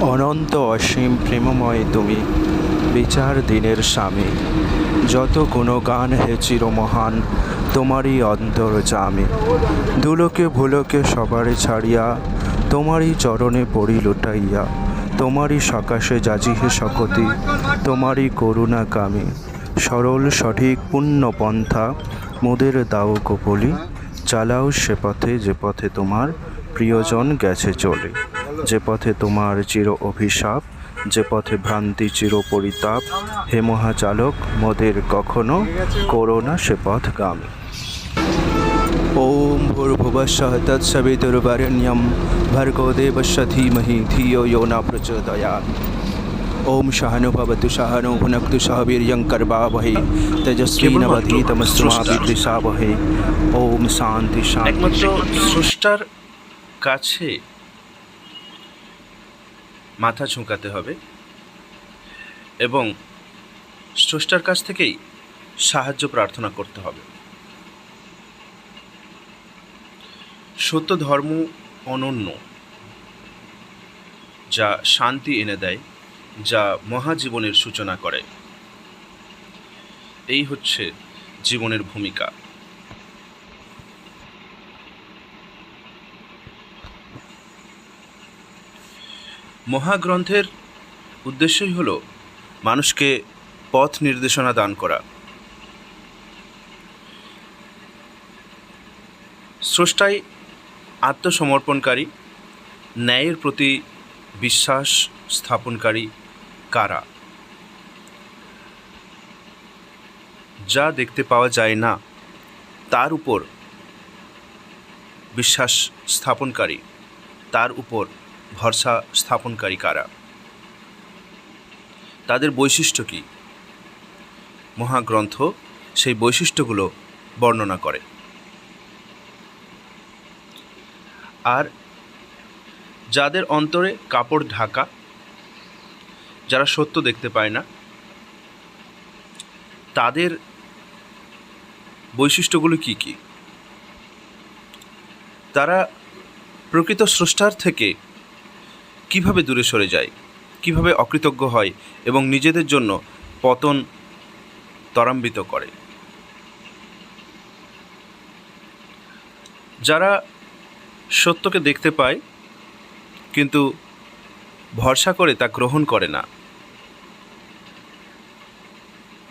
অনন্ত অসীম প্রেমময় তুমি, বিচার দিনের স্বামী। যত গুণগান হে চিরমহান, তোমারই অন্তর্যামী। দুলোকে ভুলোকে সবারে ছাড়িয়া, তোমারই চরণে পড়ি লুটাইয়া। তোমারই সকাশে যাজি হে শকতি, তোমারই করুণা কামী। সরল সঠিক পুণ্য পন্থা মোদের দাও গো বলি। চালাও সে পথে যে পথে তোমার প্রিয়জন গেছে চলে। যে পথে তোমার চির অভিশাপ, যে পথে ভ্রান্তি চির পরিতাপ। হে মহাচালক, মোদের কখনো করোনা সে পথগামী। ওম ভূর্ভুবস্সঃ তৎসবিতুর্বরেণ্যং ভর্গো দেবস্য ধীমহি ধিयो यो न प्रचोदयात्। ओम सहनु भवतु सहनौ भुनक्तु सह वीर्यं कर्वावहै तेजस्विनावधीतमस्तु मा विद्विषावहै। ओम शांति शांति। একমাত্র স্রষ্টার কাছে মাথা ঝুঁকাতে হবে এবং স্রষ্টার কাছ থেকেই সাহায্য প্রার্থনা করতে হবে। সত্য ধর্ম অনন্য, যা শান্তি এনে দেয়, যা মহাজীবনের সূচনা করে। এই হচ্ছে জীবনের ভূমিকা। মহাগ্রন্থের উদ্দেশ্যই হল মানুষকে পথ নির্দেশনা দান করা। স্রষ্টাই আত্মসমর্পণকারী, ন্যায়ের প্রতি বিশ্বাস স্থাপনকারী কারা? যা দেখতে পাওয়া যায় না তার উপর বিশ্বাস স্থাপনকারী, তার উপর ভরসা স্থাপনকারী কারা? তাদের বৈশিষ্ট্য কী? মহাগ্রন্থ সেই বৈশিষ্ট্যগুলো বর্ণনা করে। আর যাদের অন্তরে কাপড় ঢাকা, যারা সত্য দেখতে পায় না, তাদের বৈশিষ্ট্যগুলো কি কি? তারা প্রকৃত স্রষ্টার থেকে কিভাবে দূরে সরে যায়, কিভাবে অকৃতজ্ঞ হয় এবং নিজেদের জন্য পতন ত্বরান্বিত করে। যারা সত্যকে দেখতে পায় কিন্তু ভরসা করে তা গ্রহণ করে না।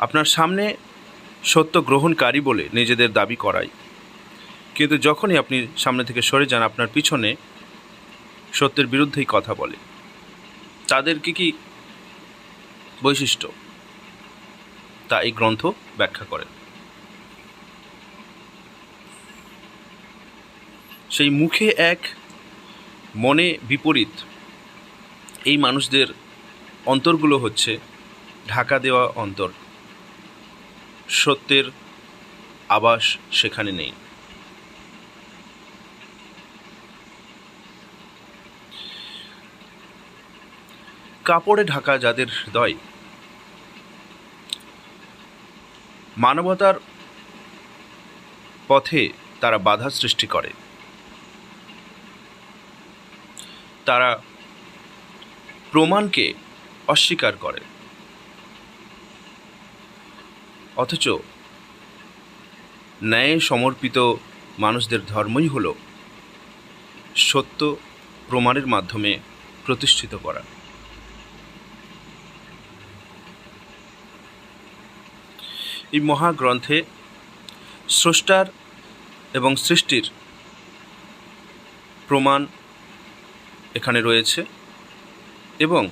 আপনার সামনে সত্য গ্রহণকারী বলে নিজেদের দাবি করায়, কিন্তু যখনই আপনি সামনে থেকে সরে যান, আপনার পিছনে সত্যের বিরুদ্ধেই কথা বলে। তাদের কি কি বৈশিষ্ট্য তা এই গ্রন্থ ব্যাখ্যা করে। সেই মুখে এক, মনে বিপরীত, এই মানুষদের অন্তরগুলো হচ্ছে ঢাকা দেওয়া অন্তর। সত্যের আবাস সেখানে নেই। কাপড়ে ঢাকা যাদের হৃদয়, মানবতার পথে তারা বাধা সৃষ্টি করে। তারা প্রমাণকে অস্বীকার করে, অথচ ন্যায়ে সমর্পিত মানুষদের ধর্মই হল সত্য প্রমাণের মাধ্যমে প্রতিষ্ঠিত করা। এই মহাগ্রন্থে স্রষ্টার এবং সৃষ্টির প্রমাণ এখানে রয়েছে এবং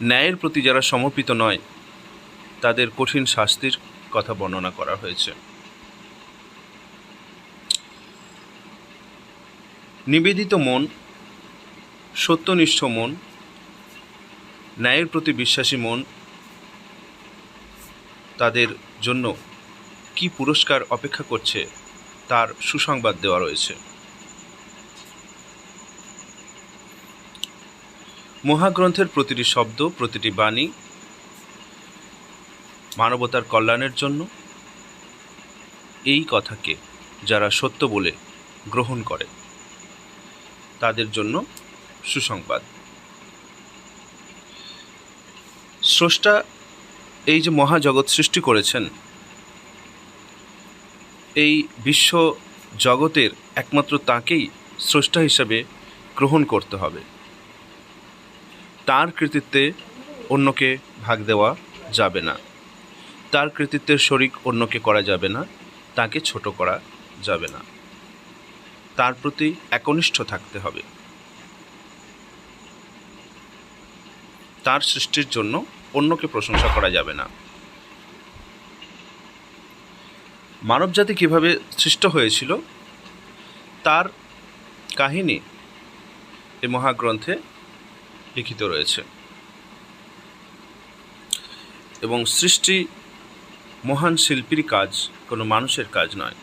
ন্যায়ের প্রতি যারা সমর্পিত নয় তাদের কঠিন শাস্তির কথা বর্ণনা করা হয়েছে। নিবেদিত মন, সত্যনিষ্ঠ মন, ন্যায়ের প্রতি বিশ্বাসী মন, তাদের জন্য কি পুরস্কার অপেক্ষা করছে তার সুসংবাদ দেওয়া রয়েছে। মহাগ্রন্থের প্রতিটি শব্দ, প্রতিটি বাণী মানবতার কল্যাণের জন্য। এই কথাকে যারা সত্য বলে গ্রহণ করে তাদের জন্য সুসংবাদ। স্রষ্টা এই যে মহাজগৎ সৃষ্টি করেছেন, এই বিশ্ব জগতের একমাত্র তাকেই স্রষ্টা হিসাবে গ্রহণ করতে হবে। তার কৃতিত্বে অন্যকে ভাগ দেওয়া যাবে না, তার কৃতিত্বের শরিক অন্যকে করা যাবে না, তাকে ছোট করা যাবে না, তার প্রতি একনিষ্ঠ থাকতে হবে। তার সৃষ্টির জন্য অন্যকে প্রশংসা করা যাবে না। মানবজাতি কিভাবে সৃষ্ট হয়েছিল তার কাহিনী এই মহাগ্রন্থে লিখিত রয়েছে। এবং সৃষ্টি মহান শিল্পীর কাজ, কোনো মানুষের কাজ নয়।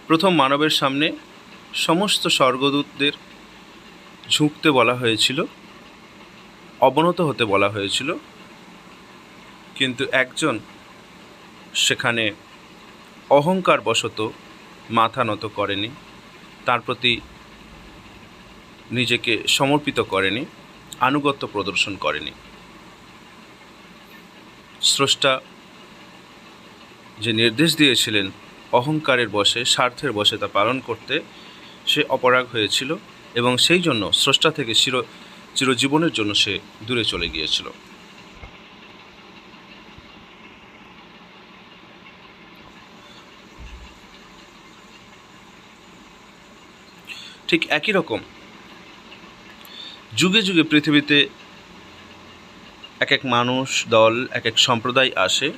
প্রথম মানবের সামনে সমস্ত স্বর্গদূতদের ঝুঁকতে বলা হয়েছিল, অবনত হতে বলা হয়েছিল, কিন্তু একজন সেখানে অহংকারবশত মাথা নত করেনি, তার প্রতি নিজেকে সমর্পিত করেনি, আনুগত্য প্রদর্শন করেনি। স্রষ্টা যে নির্দেশ দিয়েছিলেন অহংকারের বশে, স্বার্থের বশে তা পালন করতে, সে অপরাগ হয়েছিল এবং সেই জন্য স্রষ্টা থেকে চিরজীবনের জন্য সে দূরে চলে গিয়েছিল। ঠিক একই রকম যুগে যুগে পৃথিবীতে এক এক মানুষ, দল, এক এক সম্প্রদায় আসে,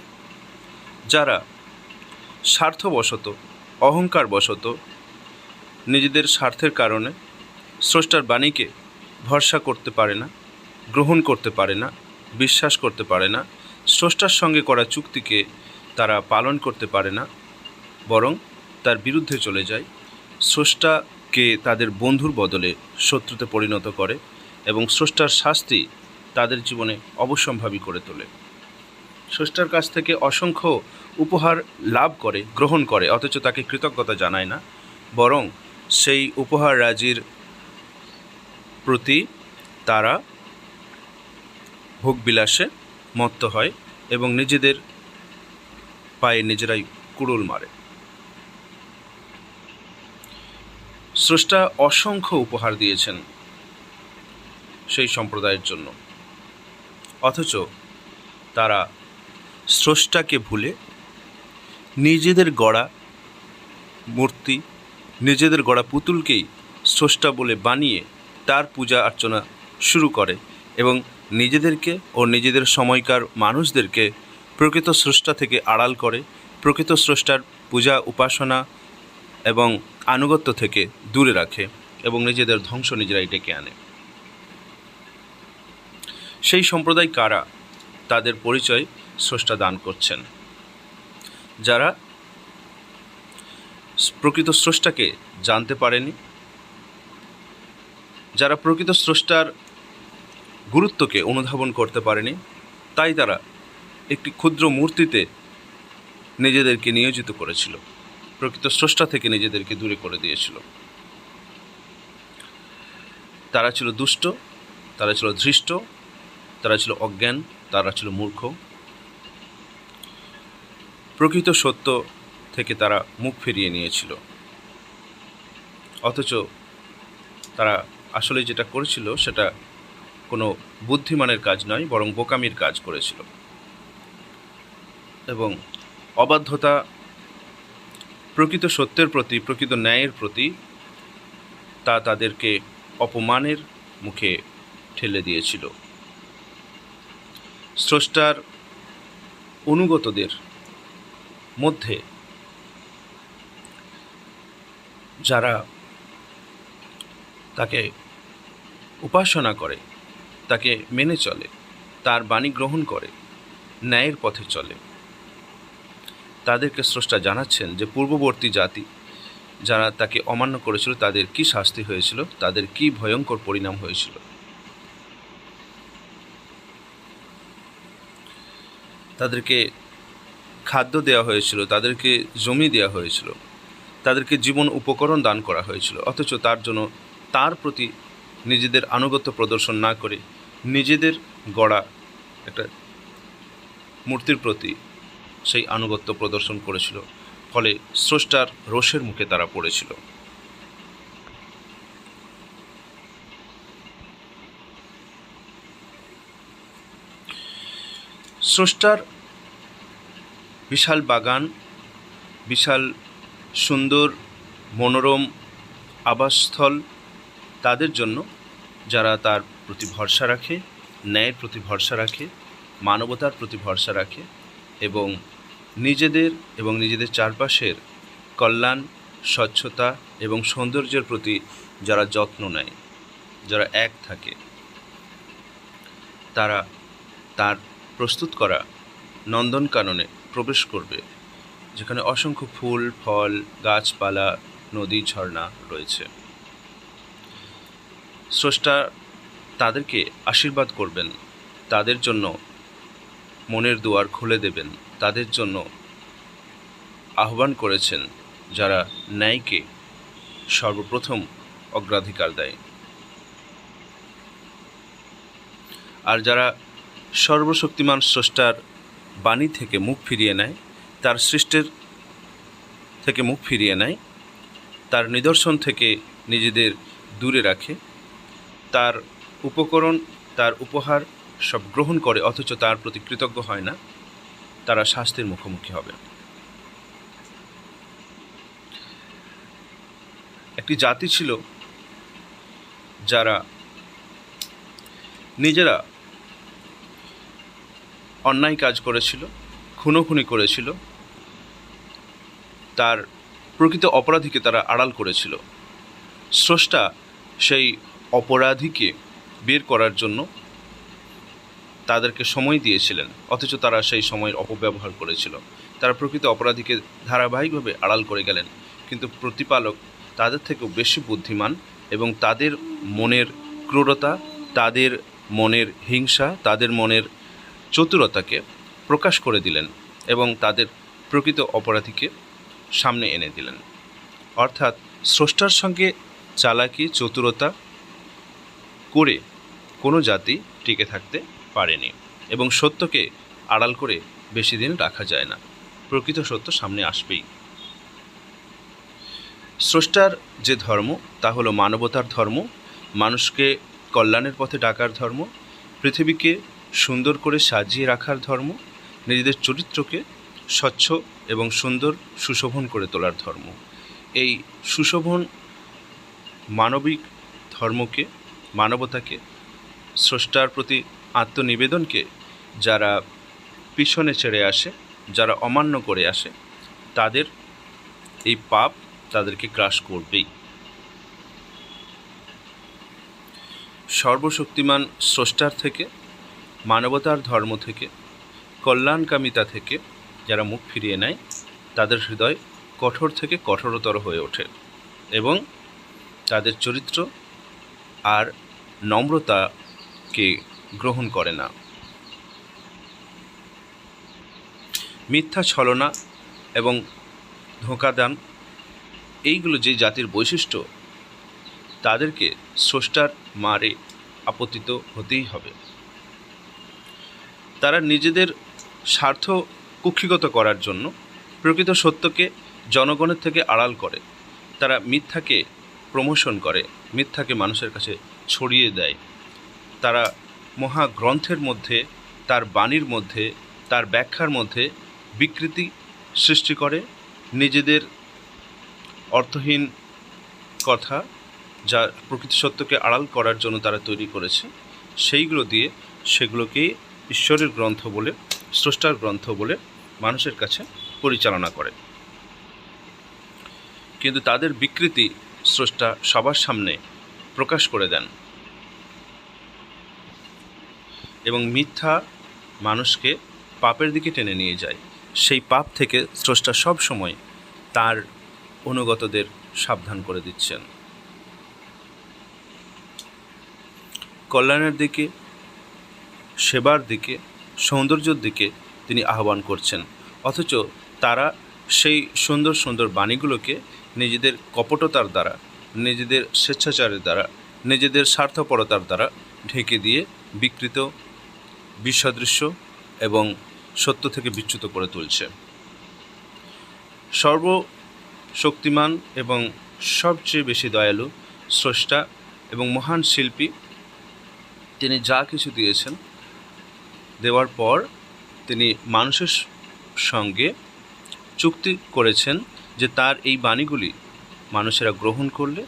যারা স্বার্থবশত, অহংকারবশত, নিজেদের স্বার্থের কারণে স্রষ্টার বাণীকে ভরসা করতে পারে না, গ্রহণ করতে পারে না, বিশ্বাস করতে পারে না, স্রষ্টার সঙ্গে করা চুক্তিকে তারা পালন করতে পারে না, বরং তার বিরুদ্ধে চলে যায়। স্রষ্টাকে তাদের বন্ধুর বদলে শত্রুতে পরিণত করে এবং স্রষ্টার শাস্তি তাদের জীবনে অবশ্যম্ভাবী করে তোলে। স্রষ্টার কাছ থেকে অসংখ্য উপহার লাভ করে, গ্রহণ করে, অথচ তাকে কৃতজ্ঞতা জানায় না, বরং সেই উপহার রাজির প্রতি তারা ভোগবিলাসে মত্ত হয় এবং নিজেদের পায়ে নিজেরাই কুড়ুল মারে। স্রষ্টা অসংখ্য উপহার দিয়েছেন সেই সম্প্রদায়ের জন্য, অথচ তারা স্রষ্টাকে ভুলে নিজেদের গড়া মূর্তি, নিজেদের গড়া পুতুলকেই স্রষ্টা বলে বানিয়ে তার পূজা অর্চনা শুরু করে এবং নিজেদেরকে ও নিজেদের সময়কার মানুষদেরকে প্রকৃত স্রষ্টা থেকে আড়াল করে, প্রকৃত স্রষ্টার পূজা, উপাসনা এবং আনুগত্য থেকে দূরে রাখে এবং নিজেদের ধ্বংস নিজেরাই ডেকে আনে। সেই সম্প্রদায় কারা? তাদের পরিচয় স্রষ্টা দান করছেন। যারা প্রকৃত স্রষ্টাকে জানতে পারেনি, যারা প্রকৃত স্রষ্টার গুরুত্বকে অনুধাবন করতে পারেনি, তাই তারা একটি ক্ষুদ্র মূর্তিতে নিজেদেরকে নিয়োজিত করেছিল, প্রকৃত স্রষ্টা থেকে নিজেদেরকে দূরে করে দিয়েছিল। তারা ছিল দুষ্ট, তারা ছিল ধৃষ্ট, তারা ছিল অজ্ঞান, তারা ছিল মূর্খ। প্রকৃত সত্য থেকে তারা মুখ ফিরিয়ে নিয়েছিল, অথচ তারা আসলে যেটা করেছিল সেটা কোনো বুদ্ধিমানের কাজ নয়, বরং বোকামির কাজ করেছিল। এবং অবাধ্যতা প্রকৃত সত্যের প্রতি, প্রকৃত ন্যায়ের প্রতি, তা তাদেরকে অপমানের মুখে ঠেলে দিয়েছিল। স্রষ্টার অনুগতদের মধ্যে যারা তাকে উপাসনা করে, তাকে মেনে চলে, তার বাণী গ্রহণ করে, ন্যায়ের পথে চলে, তাদেরকে স্রষ্টা জানাচ্ছেন যে পূর্ববর্তী জাতি যারা তাকে অমান্য করেছিল তাদের কি শাস্তি হয়েছিল, তাদের কি ভয়ঙ্কর পরিণাম হয়েছিল। তাদেরকে খাদ্য দেওয়া হয়েছিল, তাদেরকে জমি দেওয়া হয়েছিল, তাদেরকে জীবন উপকরণ দান করা হয়েছিল, অথচ তার জন্য তার প্রতি নিজেদের আনুগত্য প্রদর্শন না করে নিজেদের গড়া একটা মূর্তির প্রতি সেই আনুগত্য প্রদর্শন করেছিল, ফলে স্রষ্টার রোষের মুখে তারা পড়েছিল। স্রষ্টার বিশাল বাগান, বিশাল সুন্দর মনোরম আবাসস্থল তাদের জন্য যারা তার প্রতি ভরসা রাখে, ন্যায়ের প্রতি ভরসা রাখে, মানবতার প্রতি ভরসা রাখে এবং নিজেদের চারপাশের কল্যাণ, স্বচ্ছতা এবং সৌন্দর্যের প্রতি যারা যত্ন নেয়, যারা এক থাকে, তারা তার প্রস্তুত করা নন্দনকাননে প্রবেশ করবে, যেখানে অসংখ্য ফুল, ফল, গাছপালা, নদী, ঝর্ণা রয়েছে। স্রষ্টা তাদেরকে আশীর্বাদ করবেন, তাদের জন্য মনের দুয়ার খুলে দেবেন, তাদের জন্য আহ্বান করেছেন যারা ন্যায়কে সর্বপ্রথম অগ্রাধিকার দেয়। আর যারা সর্বশক্তিমান স্রষ্টার বাণী থেকে মুখ ফিরিয়ে নেয়, তার সৃষ্টির থেকে মুখ ফিরিয়ে নেয়, তার নিদর্শন থেকে নিজেদের দূরে রাখে, তার উপকরণ, তার উপহার সব গ্রহণ করে অথচ তার প্রতি কৃতজ্ঞ হয় না, তারা শাস্তির মুখোমুখি হবে। একটি জাতি ছিল যারা নিজেরা অন্যায় কাজ করেছিল, খুনোখুনি করেছিল, তার প্রকৃত অপরাধীকে তারা আড়াল করেছিল। স্রষ্টা সেই অপরাধীকে বের করার জন্য তাদেরকে সময় দিয়েছিলেন, অথচ তারা সেই সময়ের অপব্যবহার করেছিল। তারা প্রকৃত অপরাধীকে ধারাবাহিকভাবে আড়াল করে গেলেন, কিন্তু প্রতিপালক তাদের থেকেও বেশি বুদ্ধিমান এবং তাদের মনের ক্রূরতা, তাদের মনের হিংসা, তাদের মনের চতুরতাকে প্রকাশ করে দিলেন এবং তাদের প্রকৃত অপরাধীকে সামনে এনে দিলেন। অর্থাৎ স্রষ্টার সঙ্গে চালাকি, চতুরতা করে কোনো জাতি টিকে থাকতে পারেনি এবং সত্যকে আড়াল করে বেশি দিন রাখা যায় না। প্রকৃত সত্য সামনে আসবেই। স্রষ্টার যে ধর্ম তা হলো মানবতার ধর্ম, মানুষকে কল্যাণের পথে ডাকার ধর্ম, পৃথিবীকে সুন্দর করে সাজিয়ে রাখার ধর্ম, নিজেদের চরিত্রকে স্বচ্ছ এবং সুন্দর সুশোভন করে তোলার ধর্ম। এই সুশোভন মানবিক ধর্মকে, মানবতাকে, স্রষ্টার প্রতি আত্মনিবেদনকে যারা পিছনে ছেড়ে আসে, যারা অমান্য করে আসে, তাদের এই পাপ তাদেরকে গ্রাস করবেই। সর্বশক্তিমান স্রষ্টার থেকে, মানবতার ধর্ম থেকে, কল্যাণকামিতা থেকে যারা মুখ ফিরিয়ে নেয়, তাদের হৃদয় কঠোর থেকে কঠোরতর হয়ে ওঠে এবং তাদের চরিত্র আর নম্রতাকে গ্রহণ করে না। মিথ্যা, ছলনা এবং ধোঁকাদান, এইগুলো যে জাতির বৈশিষ্ট্য, তাদেরকে স্রষ্টার মারে আপতিত হতেই হবে। তারা নিজেদের স্বার্থ কুক্ষিগত করার জন্য প্রকৃত সত্যকে জনগণের থেকে আড়াল করে, তারা মিথ্যাকে প্রমোশন করে, মিথ্যাকে মানুষের কাছে ছড়িয়ে দেয়। তারা মহাগ্রন্থের মধ্যে, তার বাণীর মধ্যে, তার ব্যাখ্যার মধ্যে বিকৃতি সৃষ্টি করে, নিজেদের অর্থহীন কথা যা প্রকৃত সত্যকে আড়াল করার জন্য তারা তৈরি করেছে, সেইগুলো দিয়ে সেগুলোকে ঈশ্বরের গ্রন্থ বলে, স্রষ্টার গ্রন্থ বলে মানুষের কাছে পরিচালনা করে। কিন্তু তাদের বিকৃতি স্রষ্টা সবার সামনে প্রকাশ করে দেন এবং মিথ্যা মানুষকে পাপের দিকে টেনে নিয়ে যায়। সেই পাপ থেকে স্রষ্টা সব সময় তার অনুগতদের সাবধান করে দিচ্ছেন। কল্যাণের দিকে, সেবার দিকে, সৌন্দর্যের দিকে তিনি আহ্বান করছেন, অথচ তারা সেই সুন্দর সুন্দর বাণীগুলোকে নিজেদের কপটতার দ্বারা, নিজেদের স্বেচ্ছাচারের দ্বারা নিজেদের স্বার্থপরতার দ্বারা ঢেকে দিয়ে বিকৃত, বিসদৃশ্য এবং সত্য থেকে বিচ্যুত করে তুলছে। সর্বশক্তিমান এবং সবচেয়ে বেশি দয়ালু স্রষ্টা এবং মহান শিল্পী তিনি যা কিছু দিয়েছেন, দেওয়ার পর তিনি মানুষের সঙ্গে চুক্তি করেছেন যে তার এই বাণীগুলি মানুষেরা গ্রহণ করলে,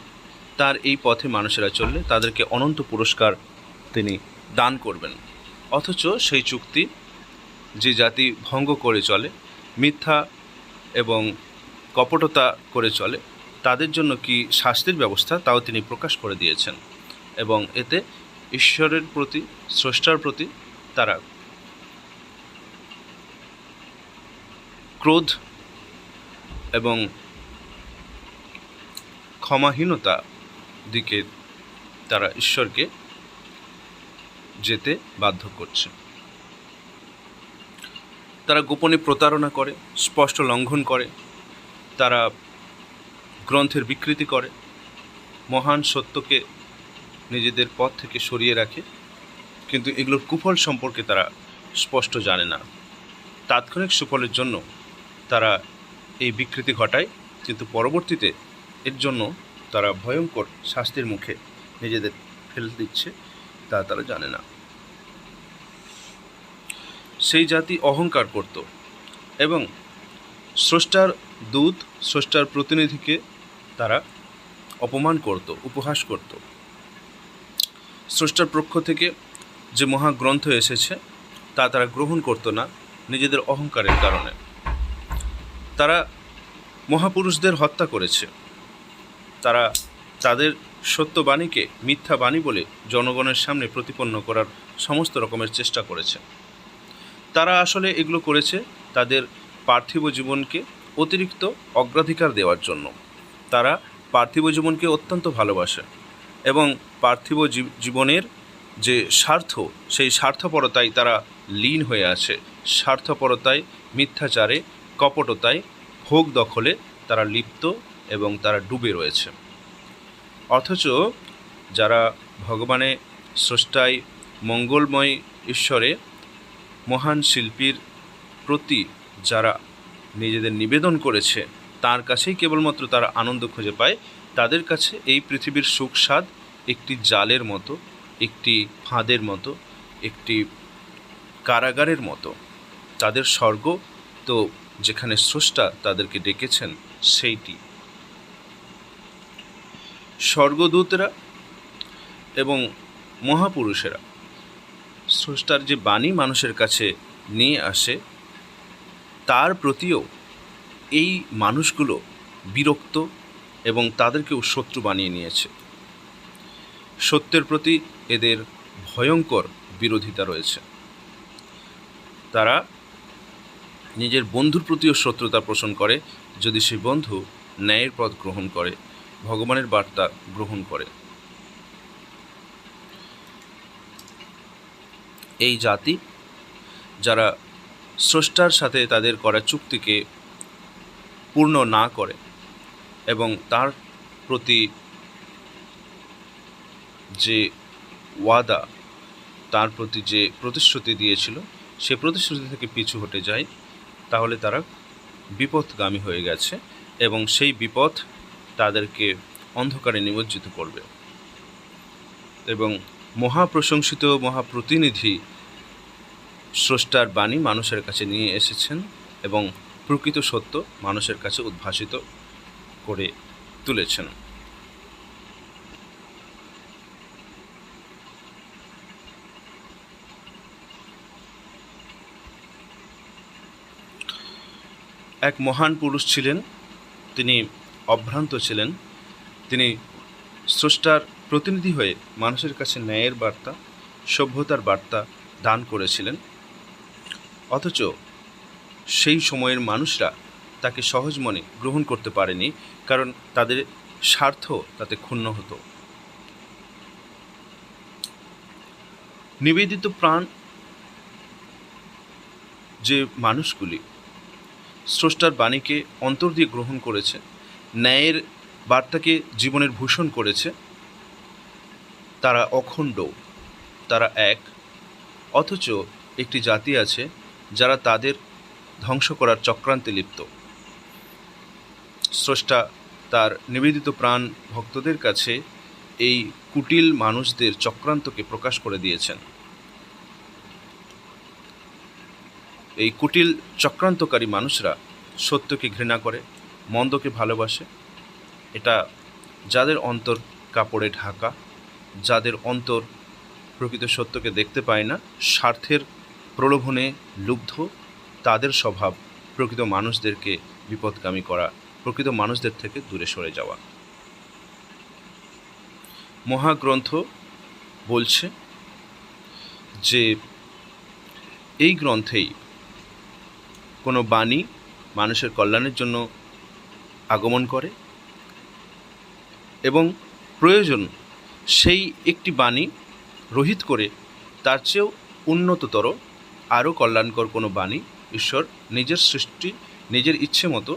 তার এই পথে মানুষেরা চললে তাদেরকে অনন্ত পুরস্কার তিনি দান করবেন। অথচ সেই চুক্তি যে জাতি ভঙ্গ করে চলে, মিথ্যা এবং কপটতা করে চলে, তাদের জন্য কি শাস্তির ব্যবস্থা তাও তিনি প্রকাশ করে দিয়েছেন। এবং এতে ঈশ্বরের প্রতি, স্রষ্টার প্রতি তারা ক্রোধ এবং ক্ষমাহীনতা দিকে তারা ঈশ্বরকে যেতে বাধ্য করছে। তারা গোপনে প্রতারণা করে, স্পষ্ট লঙ্ঘন করে, তারা গ্রন্থের বিকৃতি করে, মহান সত্যকে নিজেদের পথ থেকে সরিয়ে রাখে, কিন্তু এগুলোর কুফল সম্পর্কে তারা স্পষ্ট জানে না। তাৎক্ষণিক সুফলের জন্য তারা এই বিকৃতি ঘটায়, কিন্তু পরবর্তীতে এর জন্য তারা ভয়ঙ্কর শাস্তির মুখে নিজেদের ফেলে দিচ্ছে তা তারা জানে না। সেই জাতি অহংকার করত এবং স্রষ্টার দূত, স্রষ্টার প্রতিনিধিকে তারা অপমান করত, উপহাস করত। স্রষ্টার পক্ষ থেকে যে মহাগ্রন্থ এসেছে তা তারা গ্রহণ করত না নিজেদের অহংকারের কারণে। তারা মহাপুরুষদের হত্যা করেছে, তারা তাদের সত্যবাণীকে মিথ্যা বাণী বলে জনগণের সামনে প্রতিপন্ন করার সমস্ত রকমের চেষ্টা করেছে। তারা আসলে এগুলো করেছে তাদের পার্থিব জীবনকে অতিরিক্ত অগ্রাধিকার দেওয়ার জন্য। তারা পার্থিব জীবনকে অত্যন্ত ভালোবাসে এবং পার্থিব জীবনের যে স্বার্থ, সেই স্বার্থপরতায় তারা লীন হয়ে আছে। স্বার্থপরতায়, মিথ্যাচারে, কপটতায়, ভোগ দখলে তারা লিপ্ত এবং তারা ডুবে রয়েছে। অথচ যারা ভগবানে, স্রষ্টায়, মঙ্গলময় ঈশ্বরে, মহান শিল্পীর প্রতি যারা নিজেদের নিবেদন করেছে, তার কাছেই কেবলমাত্র তারা আনন্দ খুঁজে পায়। তাদের কাছে এই পৃথিবীর সুখ স্বাদ একটি জালের মতো, একটি ফাঁদের মতো, একটি কারাগারের মতো। তাদের স্বর্গ তো যেখানে স্রষ্টা তাদেরকে ডেকেছেন সেইটি। স্বর্গদূতরা এবং মহাপুরুষেরা স্রষ্টার যে বাণী মানুষের কাছে নিয়ে আসে তার প্রতিও এই মানুষগুলো বিরক্ত এবং তাদেরকেও শত্রু বানিয়ে নিয়েছে। সত্যের প্রতি এদের ভয়ঙ্কর বিরোধিতা রয়েছে। তারা নিজের বন্ধুর প্রতিও শত্রুতা পোষণ করে যদি সেই বন্ধু ন্যায়ের পথ গ্রহণ করে, ভগবানের বার্তা গ্রহণ করে। এই জাতি যারা স্রষ্টার সাথে তাদের করা চুক্তিকে পূর্ণ না করে এবং তার প্রতি যে ওয়াদা, তার প্রতি যে প্রতিশ্রুতি দিয়েছিল সে প্রতিশ্রুতি থেকে পিছু হটে যায়, তাহলে তারা বিপথগামী হয়ে গেছে এবং সেই বিপথ তাদেরকে অন্ধকারে নিমজ্জিত করবে। এবং মহাপ্রশংসিত মহাপ্রতিনিধি স্রষ্টার বাণী মানুষের কাছে নিয়ে এসেছেন এবং প্রকৃত সত্য মানুষের কাছে উদ্ভাসিত করে তুলেছেন। এক মহান পুরুষ ছিলেন, তিনি অভ্রান্ত ছিলেন। তিনি স্রষ্টার প্রতিনিধি হয়ে মানুষের কাছে ন্যায়ের বার্তা, সভ্যতার বার্তা দান করেছিলেন। অথচ সেই সময়ের মানুষরা তাকে সহজ মনে গ্রহণ করতে পারেনি, কারণ তাদের স্বার্থ তাতে ক্ষুণ্ণ হতো। নিবেদিত প্রাণ যে মানুষগুলি স্রষ্টার বাণীকে অন্তর দিয়ে গ্রহণ করেছে, ন্যায়ের বার্তাকে জীবনের ভূষণ করেছে, তারা অখণ্ড, তারা এক, অথচ একটি জাতি আছে যারা তাদের ধ্বংস করার চক্রান্তে লিপ্ত। স্রষ্টা তার নিবেদিত প্রাণ ভক্তদের কাছে এই কুটিল মানুষদের চক্রান্তকে প্রকাশ করে দিয়েছেন। এই কুটিল চক্রান্তকারী মানুষরা সত্যকে ঘৃণা করে, মন্দকে ভালোবাসে। এটা যাদের অন্তর কাপড়ে ঢাকা, যাদের অন্তর প্রকৃত সত্যকে দেখতে পায় না, স্বার্থের প্রলোভনে লুব্ধ, তাদের স্বভাব প্রকৃত মানুষদেরকে বিপদগামী করা, প্রকৃত মানুষদের থেকে দূরে সরে যাওয়া। মহাগ্রন্থ বলছে যে এই গ্রন্থেই কোনো বাণী মানুষের কল্যাণের জন্য আগমন করে এবং প্রয়োজন সেই একটি বাণী রহিত করে তার চেয়েও উন্নততর আরও কল্যাণকর কোনো বাণী ঈশ্বর নিজের সৃষ্টি, নিজের ইচ্ছে মতো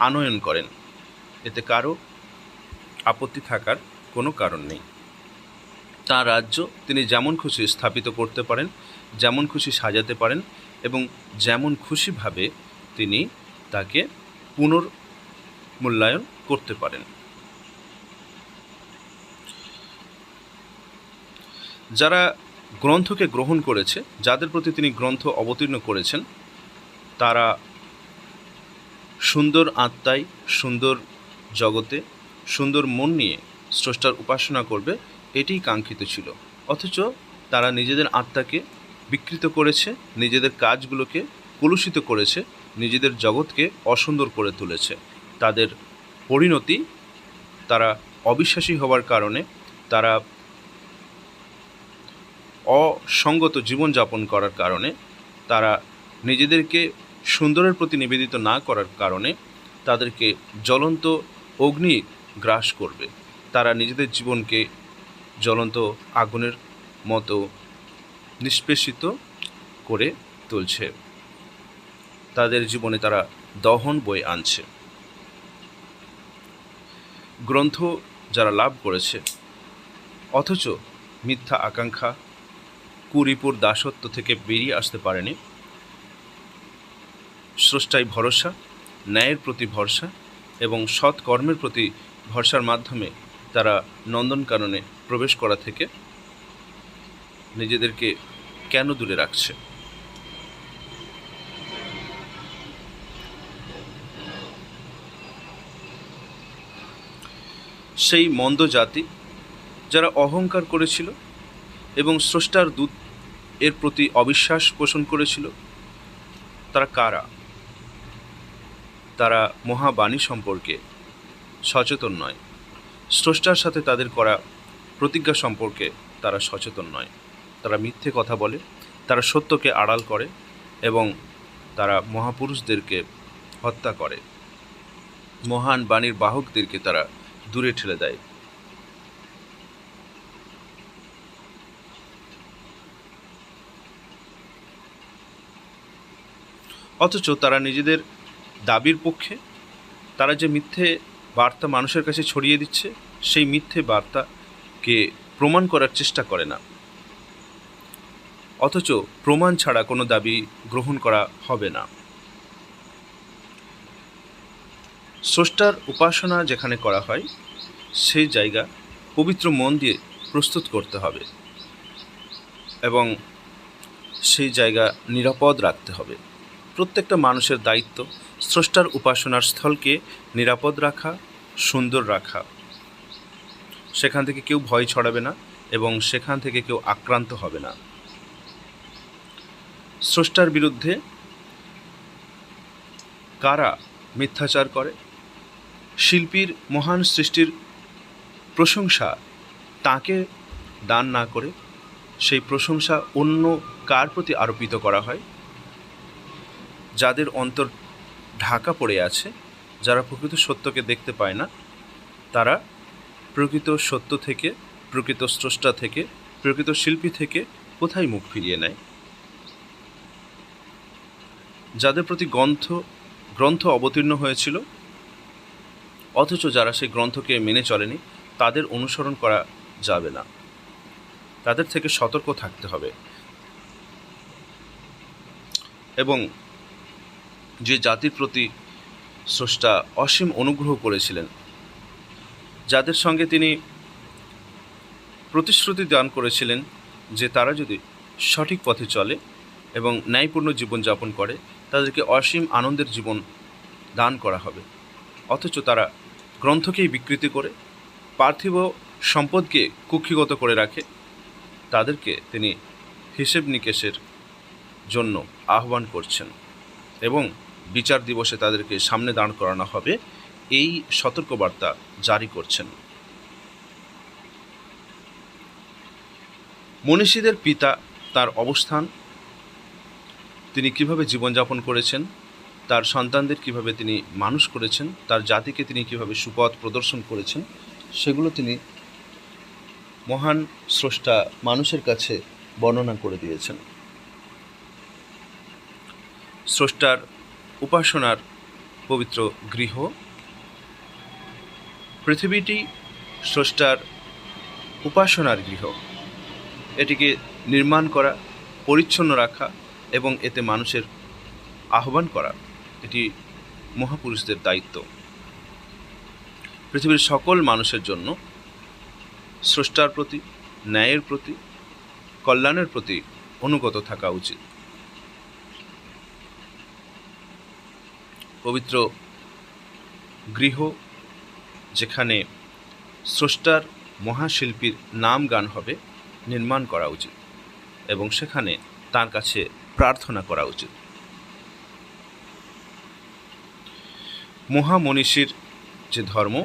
আনয়ন করেন। এতে কারো আপত্তি থাকার কোনো কারণ নেই। তাঁর রাজ্য তিনি যেমন খুশি স্থাপিত করতে পারেন, যেমন খুশি সাজাতে পারেন এবং যেমন খুশিভাবে তিনি তাকে পুনর্মূল্যায়ন করতে পারেন। যারা গ্রন্থকে গ্রহণ করেছে, যাদের প্রতি তিনি গ্রন্থ অবতীর্ণ করেছেন, তারা সুন্দর আত্মায়, সুন্দর জগতে, সুন্দর মন নিয়ে স্রষ্টার উপাসনা করবে, এটিই কাঙ্ক্ষিত ছিল। অথচ তারা নিজেদের আত্মাকে বিকৃত করেছে, নিজেদের কাজগুলোকে কলুষিত করেছে, নিজেদের জগৎকে অসুন্দর করে তুলেছে। তাদের পরিণতি, তারা অবিশ্বাসী হওয়ার কারণে, তারা অসঙ্গত জীবনযাপন করার কারণে, তারা নিজেদেরকে সুন্দরের প্রতি নিবেদিত না করার কারণে তাদেরকে জ্বলন্ত অগ্নি গ্রাস করবে। তারা নিজেদের জীবনকে জ্বলন্ত আগুনের মতো নিষ্পেষিত করে তুলছে। তাদের জীবনে তারা দহন বয়ে আনছে। গ্রন্থ যারা লাভ করেছে অথচ মিথ্যা আকাঙ্ক্ষা, কুরিপুর দাসত্ব থেকে বেরিয়ে আসতে পারেনি, স্রষ্টায় ভরসা, ন্যায়ের প্রতি ভরসা এবং সৎ কর্মের প্রতি ভরসার মাধ্যমে তারা নন্দনকাননে প্রবেশ করা থেকে নিজেদেরকে কেন দূরে রাখছে? সেই মন্দ জাতি যারা অহংকার করেছিল এবং স্রষ্টার দূত এর প্রতি অবিশ্বাস পোষণ করেছিল, তারা কারা? তারা মহাবাণী সম্পর্কে সচেতন নয়। স্রষ্টার সাথে তাদের করা প্রতিজ্ঞা সম্পর্কে তারা সচেতন নয়। তারা মিথ্যে কথা বলে, তারা সত্যকে আড়াল করে এবং তারা মহাপুরুষদেরকে হত্যা করে, মহান বাণীর বাহকদেরকে তারা দূরে ঠেলে দেয়। অথচ তারা নিজেদের দাবির পক্ষে, তারা যে মিথ্যে বার্তা মানুষের কাছে ছড়িয়ে দিচ্ছে, সেই মিথ্যে বার্তাকে প্রমাণ করার চেষ্টা করে না। অথচ প্রমাণ ছাড়া কোনো দাবি গ্রহণ করা হবে না। স্রষ্টার উপাসনা যেখানে করা হয়, সেই জায়গা পবিত্র মন দিয়ে প্রস্তুত করতে হবে এবং সেই জায়গা নিরাপদ রাখতে হবে। প্রত্যেকটা মানুষের দায়িত্ব স্রষ্টার উপাসনার স্থলকে নিরাপদ রাখা, সুন্দর রাখা। সেখান থেকে কেউ ভয় ছড়াবে না এবং সেখান থেকে কেউ আক্রান্ত হবে না। স্রষ্টার বিরুদ্ধে কারা মিথ্যাচার করে? শিল্পীর মহান সৃষ্টির প্রশংসা তাকে দান না করে সেই প্রশংসা অন্য কার প্রতি আরোপিত করা হয়? যাদের অন্তর ঢাকা পড়ে আছে, যারা প্রকৃত সত্যকে দেখতে পায় না, তারা প্রকৃত সত্য থেকে, প্রকৃত স্রষ্টা থেকে, প্রকৃত শিল্পী থেকে কোথায় মুখ ফিরিয়ে নেয়? যাদের প্রতি গ্রন্থ অবতীর্ণ হয়েছিল অথচ যারা সেই গ্রন্থকে মেনে চলেনি, তাদের অনুসরণ করা যাবে না। তাদের থেকে সতর্ক থাকতে হবে। এবং যে জাতির প্রতি স্রষ্টা অসীম অনুগ্রহ করেছিলেন, যাদের সঙ্গে তিনি প্রতিশ্রুতি দান করেছিলেন যে তারা যদি সঠিক পথে চলে এবং ন্যায়পূর্ণ জীবনযাপন করে, তাদেরকে অসীম আনন্দের জীবন দান করা হবে, অথচ তারা গ্রন্থকেই বিকৃতি করে পার্থিব সম্পদকে কুক্ষিগত করে রাখে, তাদেরকে তিনি হিসেব নিকেশের জন্য আহ্বান করছেন এবং বিচার দিবসে তাদেরকে সামনে দাঁড় করানো হবে, এই সতর্কবার্তা জারি করছেন। মনীষীদের পিতা তার অবস্থান, তিনি কিভাবে জীবনযাপন করেছেন, তার সন্তানদের কিভাবে তিনি মানুষ করেছেন, তার জাতিকে তিনি কিভাবে সুপথ প্রদর্শন করেছেন, সেগুলো তিনি মহান স্রষ্টা মানুষের কাছে বর্ণনা করে দিয়েছেন। স্রষ্টার উপাসনার পবিত্র গৃহ, পৃথিবীটি স্রষ্টার উপাসনার গৃহ। এটিকে নির্মাণ করা, পরিচ্ছন্ন রাখা এবং এতে মানুষের আহ্বান করা, এটি মহাপুরুষদের দায়িত্ব। পৃথিবীর সকল মানুষের জন্য স্রষ্টার প্রতি, ন্যায়ের প্রতি, কল্যাণের প্রতি অনুগত থাকা উচিত। পবিত্র গৃহ, যেখানে স্রষ্টার মহাশিল্পীর নাম গান হবে, নির্মাণ করা উচিত এবং সেখানে তার কাছে প্রার্থনা করা উচিত। মহামনীষীর যে ধর্ম,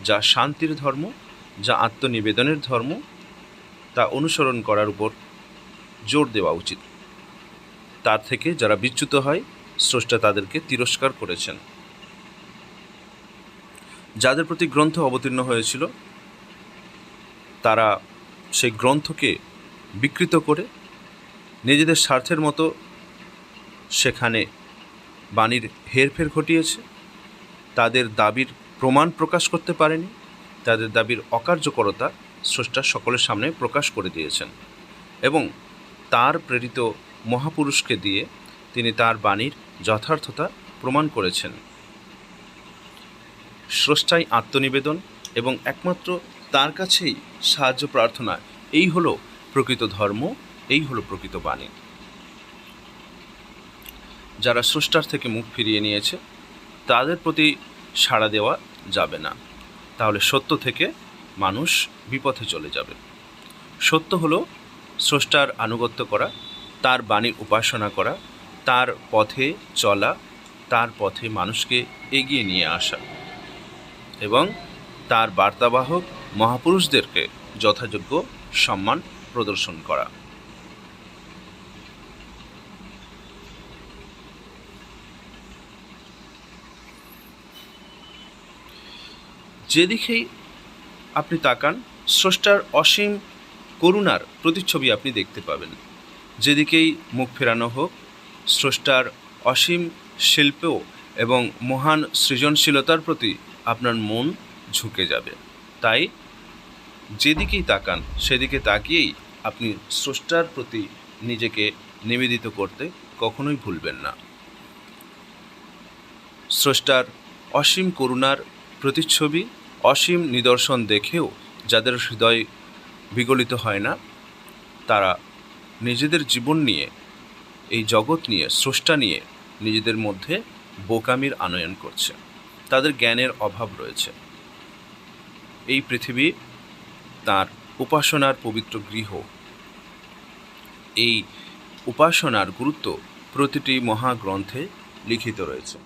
যা শান্তির ধর্ম, যা আত্মনিবেদনের ধর্ম, তা অনুসরণ করার উপর জোর দেওয়া উচিত। তার থেকে যারা বিচ্যুত হয়, স্রষ্টা তাদেরকে তিরস্কার করেছেন। যাদের প্রতি গ্রন্থ অবতীর্ণ হয়েছিল, তারা সেই গ্রন্থকে বিকৃত করে নিজেদের স্বার্থের মতো সেখানে বাণীর হেরফের ঘটিয়েছে। তাদের দাবির প্রমাণ প্রকাশ করতে পারেনি, তাদের দাবির অকার্যকরতা স্রষ্টা সকলের সামনে প্রকাশ করে দিয়েছেন এবং তার প্রেরিত মহাপুরুষকে দিয়ে তিনি তার বাণীর যথার্থতা প্রমাণ করেছেন। স্রষ্টাই আত্মনিবেদন এবং একমাত্র তার কাছেই সাহায্য প্রার্থনা, এই হলো প্রকৃত ধর্ম, এই হলো প্রকৃত বাণী। যারা স্রষ্টার থেকে মুখ ফিরিয়ে নিয়েছে, তাদের প্রতি সাড়া দেওয়া যাবে না, তাহলে সত্য থেকে মানুষ বিপথে চলে যাবে। সত্য হলো স্রষ্টার আনুগত্য করা, তার বাণীর উপাসনা করা, তার পথে চলা, তার পথে মানুষকে এগিয়ে নিয়ে আসা এবং তার বার্তাবাহক মহাপুরুষদেরকে যথাযোগ্য সম্মান প্রদর্শন করা। যেদিকেই আপনি তাকান, স্রষ্টার অসীম করুণার প্রতিচ্ছবি আপনি দেখতে পাবেন। যেদিকেই মুখ ফেরানো হোক, স্রষ্টার অসীম শিল্প এবং মহান সৃজনশীলতার প্রতি আপনার মন ঝুঁকে যাবে। তাই যেদিকেই তাকান, সেদিকে তাকিয়েই আপনি স্রষ্টার প্রতি নিজেকে নিবেদিত করতে কখনোই ভুলবেন না। স্রষ্টার অসীম করুণার প্রতিচ্ছবি, অসীম নিদর্শন দেখেও যাদের হৃদয় বিগলিত হয় না, তারা নিজেদের জীবন নিয়ে, এই জগৎ নিয়ে, স্রষ্টা নিয়ে নিজেদের মধ্যে বোকামির আনয়ন করছে। তাদের জ্ঞানের অভাব রয়েছে। এই পৃথিবী তার উপাসনার পবিত্র গৃহ। এই উপাসনার গুরুত্ব প্রতিটি মহাগ্রন্থে লিখিত রয়েছে।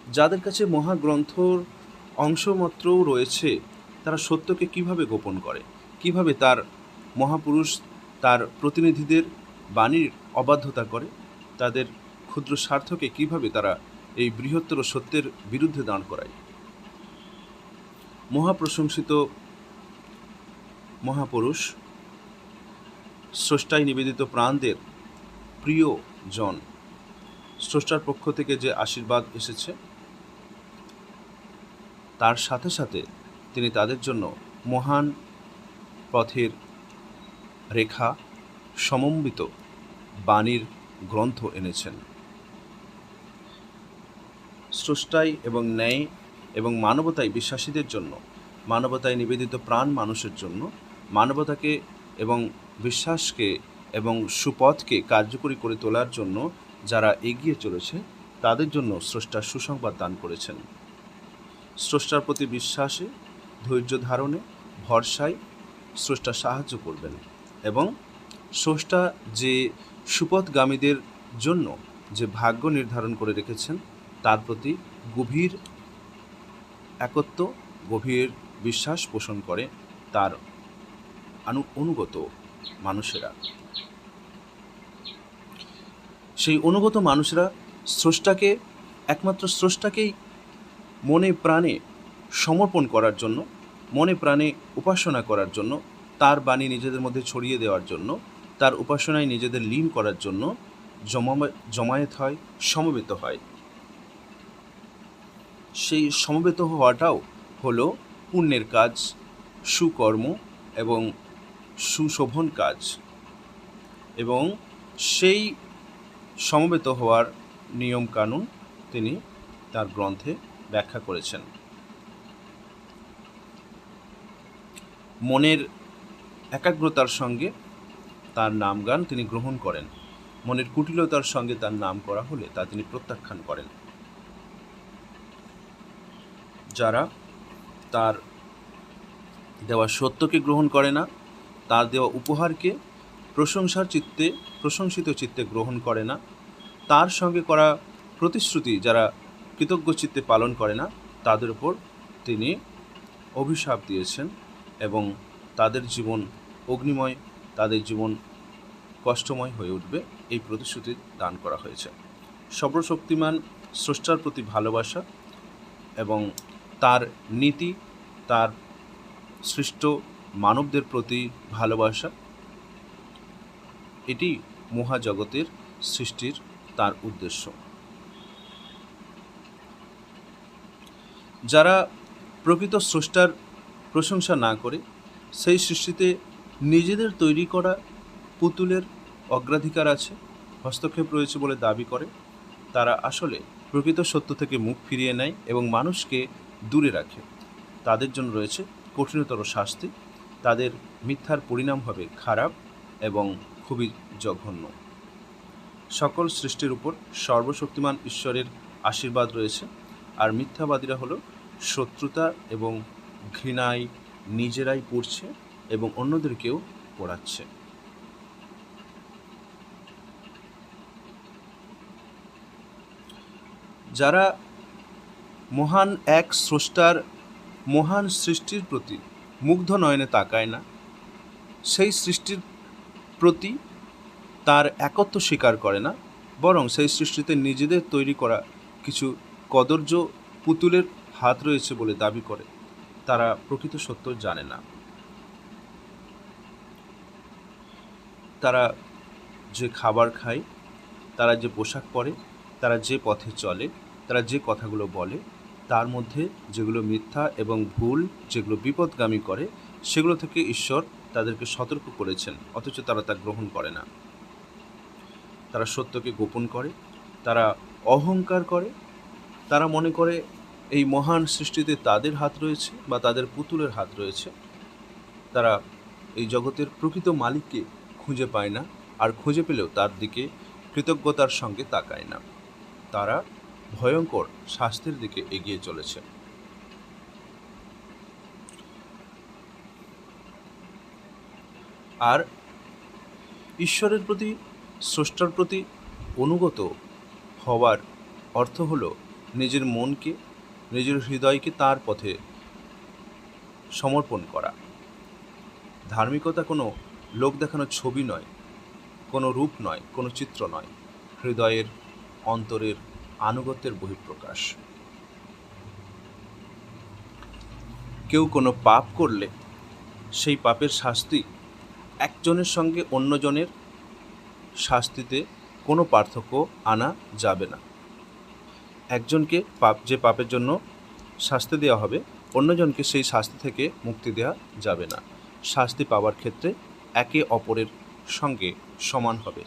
যাদের কাছে মহাগ্রন্থর অংশমাত্রও রয়েছে, তারা সত্যকে কিভাবে গোপন করে, কিভাবে তার মহাপুরুষ তার প্রতিনিধিদের বাণীর অবাধ্যতা করে, তাদের ক্ষুদ্র স্বার্থকে কিভাবে তারা এই বৃহত্তর সত্যের বিরুদ্ধে দাঁড় করায়। মহাপ্রশংসিত মহাপুরুষ, স্রষ্টায় নিবেদিত প্রাণদের প্রিয় জন, স্রষ্টার পক্ষ থেকে যে আশীর্বাদ এসেছে, তার সাথে সাথে তিনি তাদের জন্য মহান পথের রেখা সমন্বিত বাণীর গ্রন্থ এনেছেন। স্রষ্টায় এবং ন্যায় এবং মানবতায় বিশ্বাসীদের জন্য, মানবতায় নিবেদিত প্রাণ মানুষের জন্য, মানবতাকে এবং বিশ্বাসকে এবং সুপথকে কার্যকরী করে তোলার জন্য যারা এগিয়ে চলেছে তাদের জন্য স্রষ্টা সুসংবাদ দান করেছেন। স্রষ্টার প্রতি বিশ্বাসে, ধৈর্য ধারণে, ভরসায় স্রষ্টা সাহায্য করবেন এবং স্রষ্টা যে সুপথগামীদের জন্য যে ভাগ্য নির্ধারণ করে রেখেছেন তার প্রতি গভীর একত্ব, গভীর বিশ্বাস পোষণ করে তার অনুগত মানুষেরা। সেই অনুগত মানুষরা স্রষ্টাকে, একমাত্র স্রষ্টাকেই মনে প্রাণে সমর্পণ করার জন্য, মনে প্রাণে উপাসনা করার জন্য, তার বাণী নিজেদের মধ্যে ছড়িয়ে দেওয়ার জন্য, তার উপাসনায় নিজেদের লীন করার জন্য জমায়েত হয়, সমবেত হয়। সেই সমবেত হওয়াটাও হলো পুণ্যের কাজ, সুকর্ম এবং সুশোভন কাজ। এবং সেই সমবেত হওয়ার নিয়ম কানুন তিনি তার গ্রন্থে ব্যাখ্যা করেছেন। মনের একাগ্রতার সঙ্গে তার নামগান তিনি গ্রহণ করেন, মনের কুটিলতার সঙ্গে তার নাম করা হলে তা তিনি প্রত্যাখ্যান করেন। যারা তার দেওয়া সত্যকে গ্রহণ করে না, তার দেওয়া উপহারকে প্রশংসিত চিত্তে গ্রহণ করে না, তার সঙ্গে করা প্রতিশ্রুতি যারা কৃতজ্ঞ চিত্তে পালন করে না, তাদের উপর তিনি অভিশাপ দিয়েছেন এবং তাদের জীবন অগ্নিময়, তাদের জীবন কষ্টময় হয়ে উঠবে, এই প্রতিশ্রুতি দান করা হয়েছে। সর্বশক্তিমান স্রষ্টার প্রতি ভালোবাসা এবং তার নীতি, তার সৃষ্ট মানবদের প্রতি ভালোবাসা, এটি মহাজগতের সৃষ্টির তার উদ্দেশ্য। যারা প্রকৃত স্রষ্টার প্রশংসা না করে সেই সৃষ্টিতে নিজেদের তৈরি করা পুতুলের অগ্রাধিকার আছে, হস্তক্ষেপ রয়েছে বলে দাবি করে, তারা আসলে প্রকৃত সত্য থেকে মুখ ফিরিয়ে নেয় এবং মানুষকে দূরে রাখে। তাদের জন্য রয়েছে কঠিনতর শাস্তি, তাদের মিথ্যার পরিণাম হবে খারাপ এবং খুবই জঘন্য। সকল সৃষ্টির উপর সর্বশক্তিমান ঈশ্বরের আশীর্বাদ রয়েছে, আর মিথ্যাবাদীরা হলো শত্রুতা এবং ঘৃণায় নিজেরাই পড়ছে এবং অন্যদেরকেও পড়াচ্ছে। যারা মহান এক স্রষ্টার মহান সৃষ্টির প্রতি মুগ্ধ নয়নে তাকায় না, সেই সৃষ্টির প্রতি তার একত্ব স্বীকার করে না, বরং সেই সৃষ্টিতে নিজেদের তৈরি করা কিছু কদর্য পুতুলের হাত রয়েছে বলে দাবি করে, তারা প্রকৃত সত্য জানে না। তারা যে খাবার খায়, তারা যে পোশাক পরে, তারা যে পথে চলে, তারা যে কথাগুলো বলে, তার মধ্যে যেগুলো মিথ্যা এবং ভুল, যেগুলো বিপদগামী করে, সেগুলো থেকে ঈশ্বর তাদেরকে সতর্ক করেছেন, অথচ তারা তা গ্রহণ করে না। তারা সত্যকে গোপন করে, তারা অহংকার করে, তারা মনে করে এই মহান সৃষ্টিতে তাদের হাত রয়েছে বা তাদের পুতুলের হাত রয়েছে। তারা এই জগতের প্রকৃত মালিককে খুঁজে পায় না, আর খুঁজে পেলেও তার দিকে কৃতজ্ঞতার সঙ্গে তাকায় না। তারা ভয়ঙ্কর শাস্তির দিকে এগিয়ে চলেছে। আর ঈশ্বরের প্রতি, স্রষ্টার প্রতি অনুগত হওয়ার অর্থ হলো নিজের মনকে, নিজের হৃদয়কে তার পথে সমর্পণ করা। ধার্মিকতা কোনো লোক দেখানো ছবি নয়, কোনো রূপ নয়, কোনো চিত্র নয়, হৃদয়ের অন্তরের আনুগত্যের বহিঃপ্রকাশ। কেউ কোনো পাপ করলে সেই পাপের শাস্তি একজনের সঙ্গে অন্যজনের শাস্তিতে কোনো পার্থক্য আনা যাবে না। একজনকে যে পাপের জন্য শাস্তি দেওয়া হবে, অন্যজনকে সেই শাস্তি থেকে মুক্তি দেওয়া যাবে না। শাস্তি পাওয়ার ক্ষেত্রে একে অপরের সঙ্গে সমান হবে।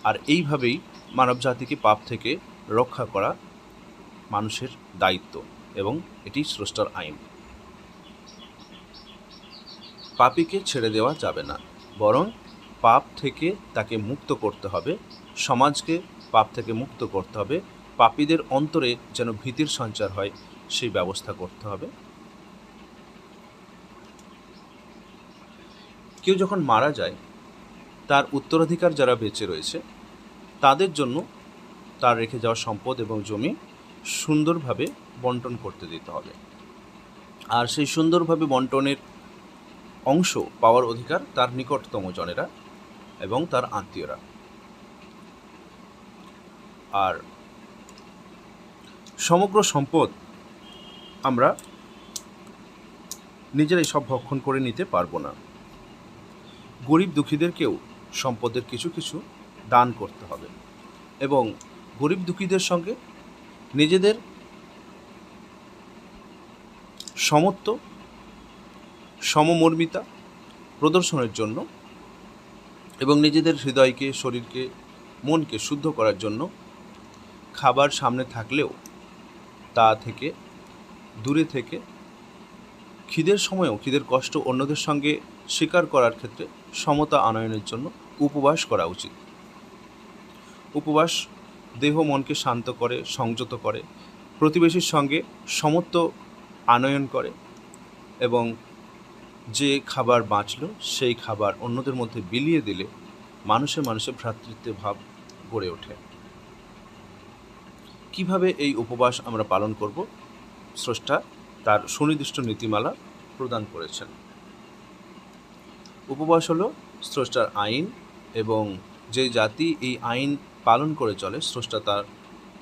আর এইভাবেই মানবজাতিকে পাপ থেকে রক্ষা করা মানুষের দায়িত্ব, এবং এটি স্রষ্টার আইন। পাপীকে ছেড়ে দেওয়া যাবে না, বরং পাপ থেকে তাকে মুক্ত করতে হবে, সমাজকে পাপ থেকে মুক্ত করতে হবে, পাপীদের অন্তরে যেন ভীতির সঞ্চার হয় সেই ব্যবস্থা করতে হবে। কেউ যখন মারা যায়, তার উত্তরাধিকার যারা বেঁচে রয়েছে তাদের জন্য তার রেখে যাওয়া সম্পদ এবং জমি সুন্দরভাবে বন্টন করতে দিতে হবে। আর সেই সুন্দরভাবে বন্টনের অংশ পাওয়ার অধিকার তার নিকটতম জনেরা এবং তার আত্মীয়রা। আর সমগ্র সম্পদ আমরা নিজেরাই সব ভক্ষণ করে নিতে পারবো না। গরিব দুঃখীদেরকেও সম্পদের কিছু কিছু দান করতে হবে, এবং গরিব দুঃখীদের সঙ্গে নিজেদের সমত্ব সমমর্মিতা প্রদর্শনের জন্য এবং নিজেদের হৃদয়কে, শরীরকে, মনকে শুদ্ধ করার জন্য খাবার সামনে থাকলেও তা থেকে দূরে থেকে খিদের সময়ও খিদের কষ্ট অন্যদের সঙ্গে স্বীকার করার ক্ষেত্রে সমতা আনয়নের জন্য উপবাস করা উচিত। উপবাস দেহ মনকে শান্ত করে, সংযত করে, প্রতিবেশীর সঙ্গে সমত্ব আনয়ন করে, এবং যে খাবার বাঁচল সেই খাবার অন্যদের মধ্যে বিলিয়ে দিলে মানুষে মানুষে ভ্রাতৃত্বের ভাব গড়ে ওঠে। কিভাবে এই উপবাস আমরা পালন করব, স্রষ্টা তার সুনির্দিষ্ট নীতিমালা প্রদান করেছেন। উপবাস হলো স্রষ্টার আইন, এবং যে জাতি এই আইন পালন করে চলে স্রষ্টা তার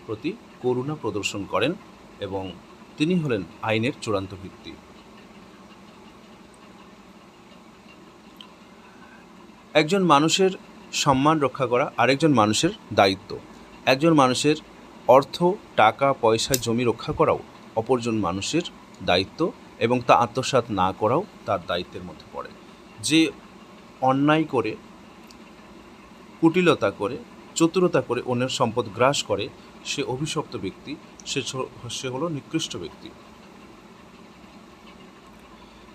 প্রতি করুণা প্রদর্শন করেন, এবং তিনি হলেন আইনের চূড়ান্ত ভিত্তি। একজন মানুষের সম্মান রক্ষা করা আরেকজন মানুষের দায়িত্ব। একজন মানুষের অর্থ, টাকা, পয়সা, জমি রক্ষা করাও অপরজন মানুষের দায়িত্ব, এবং তা আত্মসাৎ না করাও তার দায়িত্বের মধ্যে পড়ে। যে অন্যায় করে, কুটিলতা করে, চতুরতা করে অন্যের সম্পদ গ্রাস করে সে অভিশপ্ত ব্যক্তি, সে হলো নিকৃষ্ট ব্যক্তি।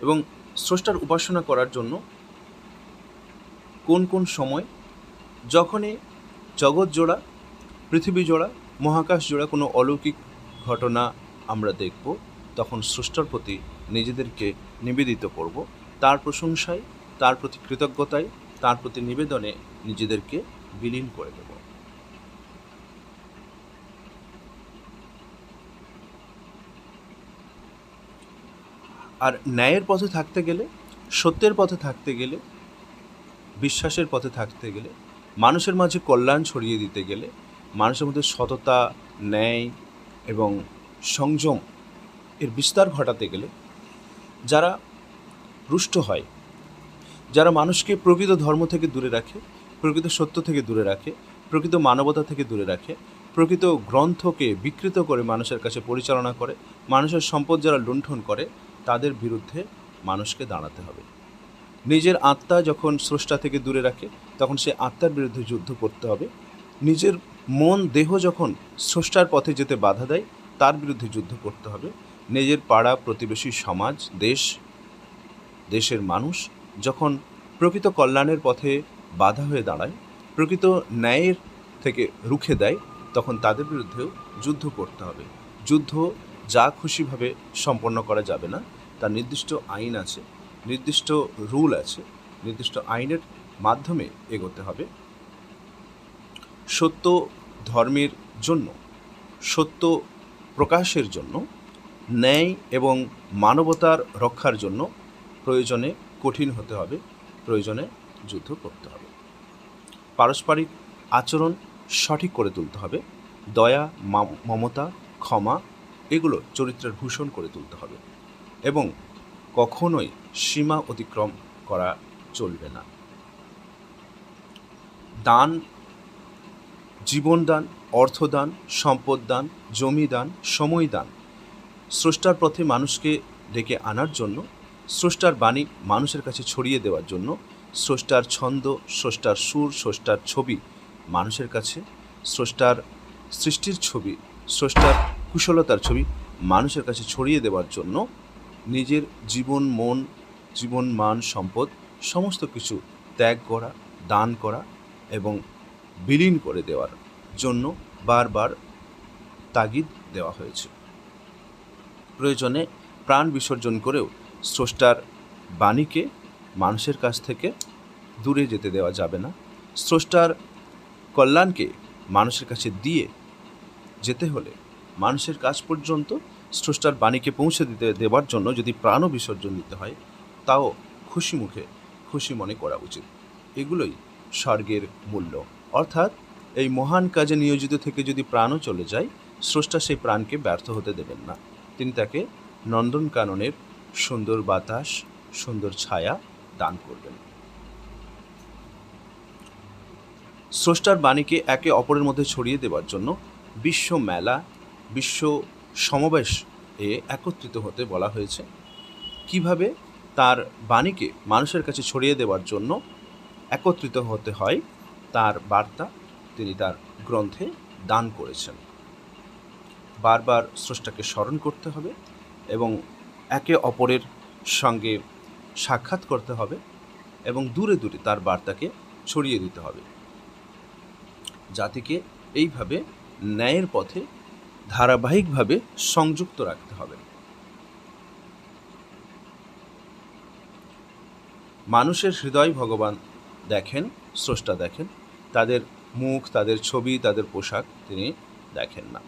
এবং স্রষ্টার উপাসনা করার জন্য কোন কোন সময়, যখনই জগৎ জোড়া, পৃথিবী জোড়া, মহাকাশ জোড়া কোনো অলৌকিক ঘটনা আমরা দেখব, তখন স্রষ্টার প্রতি নিজেদেরকে নিবেদিত করব, তার প্রশংসায়, তার প্রতি কৃতজ্ঞতায়, তার প্রতি নিবেদনে নিজেদেরকে বিলীন করে দেব। আর ন্যায়ের পথে থাকতে গেলে, সত্যের পথে থাকতে গেলে, বিশ্বাসের পথে থাকতে গেলে, মানুষের মাঝে কল্যাণ ছড়িয়ে দিতে গেলে, মানুষের মধ্যে সততা, ন্যায় এবং সংযম এর বিস্তার ঘটাতে গেলে, যারা রুষ্ট হয়, যারা মানুষকে প্রকৃত ধর্ম থেকে দূরে রাখে, প্রকৃত সত্য থেকে দূরে রাখে, প্রকৃত মানবতা থেকে দূরে রাখে, প্রকৃত গ্রন্থকে বিকৃত করে মানুষের কাছে পরিচালনা করে, মানুষের সম্পদ যারা লুণ্ঠন করে, তাদের বিরুদ্ধে মানুষকে দাঁড়াতে হবে। নিজের আত্মা যখন স্রষ্টা থেকে দূরে রাখে, তখন সে আত্মার বিরুদ্ধে যুদ্ধ করতে হবে। নিজের মন, দেহ যখন স্রষ্টার পথে যেতে বাধা দেয়, তার বিরুদ্ধে যুদ্ধ করতে হবে। নিজের পাড়া, প্রতিবেশী, সমাজ, দেশের মানুষ যখন প্রকৃত কল্যাণের পথে বাধা হয়ে দাঁড়ায়, প্রকৃত ন্যায়ের থেকে রুখে দেয়, তখন তাদের বিরুদ্ধেও যুদ্ধ করতে হবে। যুদ্ধ যা খুশিভাবে সম্পন্ন করা যাবে না, তার নির্দিষ্ট আইন আছে, নির্দিষ্ট রুল আছে, নির্দিষ্ট আইনের মাধ্যমে এগোতে হবে। সত্য ধর্মের জন্য, সত্য প্রকাশের জন্য, ন্যায় এবং মানবতার রক্ষার জন্য প্রয়োজনে কঠিন হতে হবে, প্রয়োজনে যুদ্ধ করতে হবে। পারস্পরিক আচরণ সঠিক করে তুলতে হবে। দয়া, মমতা, ক্ষমা এগুলো চরিত্রের ভূষণ করে তুলতে হবে, এবং কখনোই সীমা অতিক্রম করা চলবে না। দান, জীবনদান, অর্থদান, সম্পদ দান, জমি দান, সময় দান স্রষ্টার পথে মানুষকে ডেকে আনার জন্য, স্রষ্টার বাণী মানুষের কাছে ছড়িয়ে দেওয়ার জন্য, স্রষ্টার ছন্দ, স্রষ্টার সুর, স্রষ্টার ছবি মানুষের কাছে, স্রষ্টার সৃষ্টির ছবি, স্রষ্টার কুশলতার ছবি মানুষের কাছে ছড়িয়ে দেওয়ার জন্য নিজের জীবন, মন, জীবন, মান, সম্পদ সমস্ত কিছু ত্যাগ করা, দান করা এবং বিলীন করে দেওয়ার জন্য বারবার তাগিদ দেওয়া হয়েছে। প্রয়োজনে প্রাণ বিসর্জন করেও স্রষ্টার বাণীকে মানুষের কাছ থেকে দূরে যেতে দেওয়া যাবে না। স্রষ্টার কল্যাণকে মানুষের কাছে দিয়ে যেতে হলে মানুষের কাছ পর্যন্ত স্রষ্টার বাণীকে পৌঁছে দেওয়ার জন্য যদি প্রাণও বিসর্জন দিতে হয়, তাও খুশি মুখে, খুশি মনে করা উচিত। এগুলোই স্বর্গের মূল্য। অর্থাৎ এই মহান কাজে নিয়োজিত থেকে যদি প্রাণও চলে যায়, স্রষ্টা সেই প্রাণকে ব্যর্থ হতে দেবেন না। তিনি তাকে নন্দনকাননের সুন্দর বাতাস, সুন্দর ছায়া দান করবেন। স্রষ্টার বাণীকে একে অপরের মধ্যে ছড়িয়ে দেওয়ার জন্য বিশ্ব মেলা, বিশ্ব সমাবেশ এ একত্রিত হতে বলা হয়েছে। কিভাবে তার বাণীকে মানুষের কাছে ছড়িয়ে দেওয়ার জন্য একত্রিত হতে হয়, তার বার্তা তিনি তার গ্রন্থে দান করেছেন। বারবার স্রষ্টাকে স্মরণ করতে হবে এবং একে অপরের সঙ্গে সাক্ষাৎ করতে হবে এবং দূরে দূরে তার বার্তাকে ছড়িয়ে দিতে হবে। জাতিকে এইভাবে ন্যায়ের পথে ধারাবাহিকভাবে সংযুক্ত রাখতে হবে। মানুষের হৃদয় ভগবান দেখেন, স্রষ্টা দেখেন, তাদের মুখ, তাদের ছবি, তাদের পোশাক তিনি দেখেন না।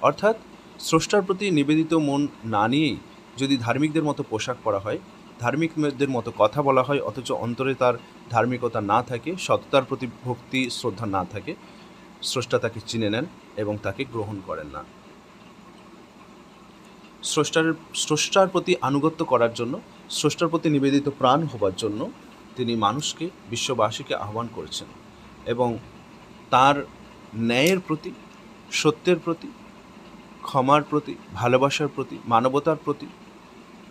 অর্থাৎ স্রষ্টার প্রতি নিবেদিত মন না নিয়েই যদি ধার্মিকদের মতো পোশাক পরা হয়, ধার্মিকদের মতো কথা বলা হয়, অথচ অন্তরে তার ধার্মিকতা না থাকে, সততার প্রতি ভক্তি শ্রদ্ধা না থাকে, স্রষ্টা তাকে চিনে নেন এবং তাকে গ্রহণ করেন না। স্রষ্টার প্রতি আনুগত্য করার জন্য, স্রষ্টার প্রতি নিবেদিত প্রাণ হবার জন্য তিনি মানুষকে, বিশ্ববাসীকে আহ্বান করেছেন এবং তার ন্যায়ের প্রতি, সত্যের প্রতি, ক্ষমার প্রতি, ভালোবাসার প্রতি, মানবতার প্রতি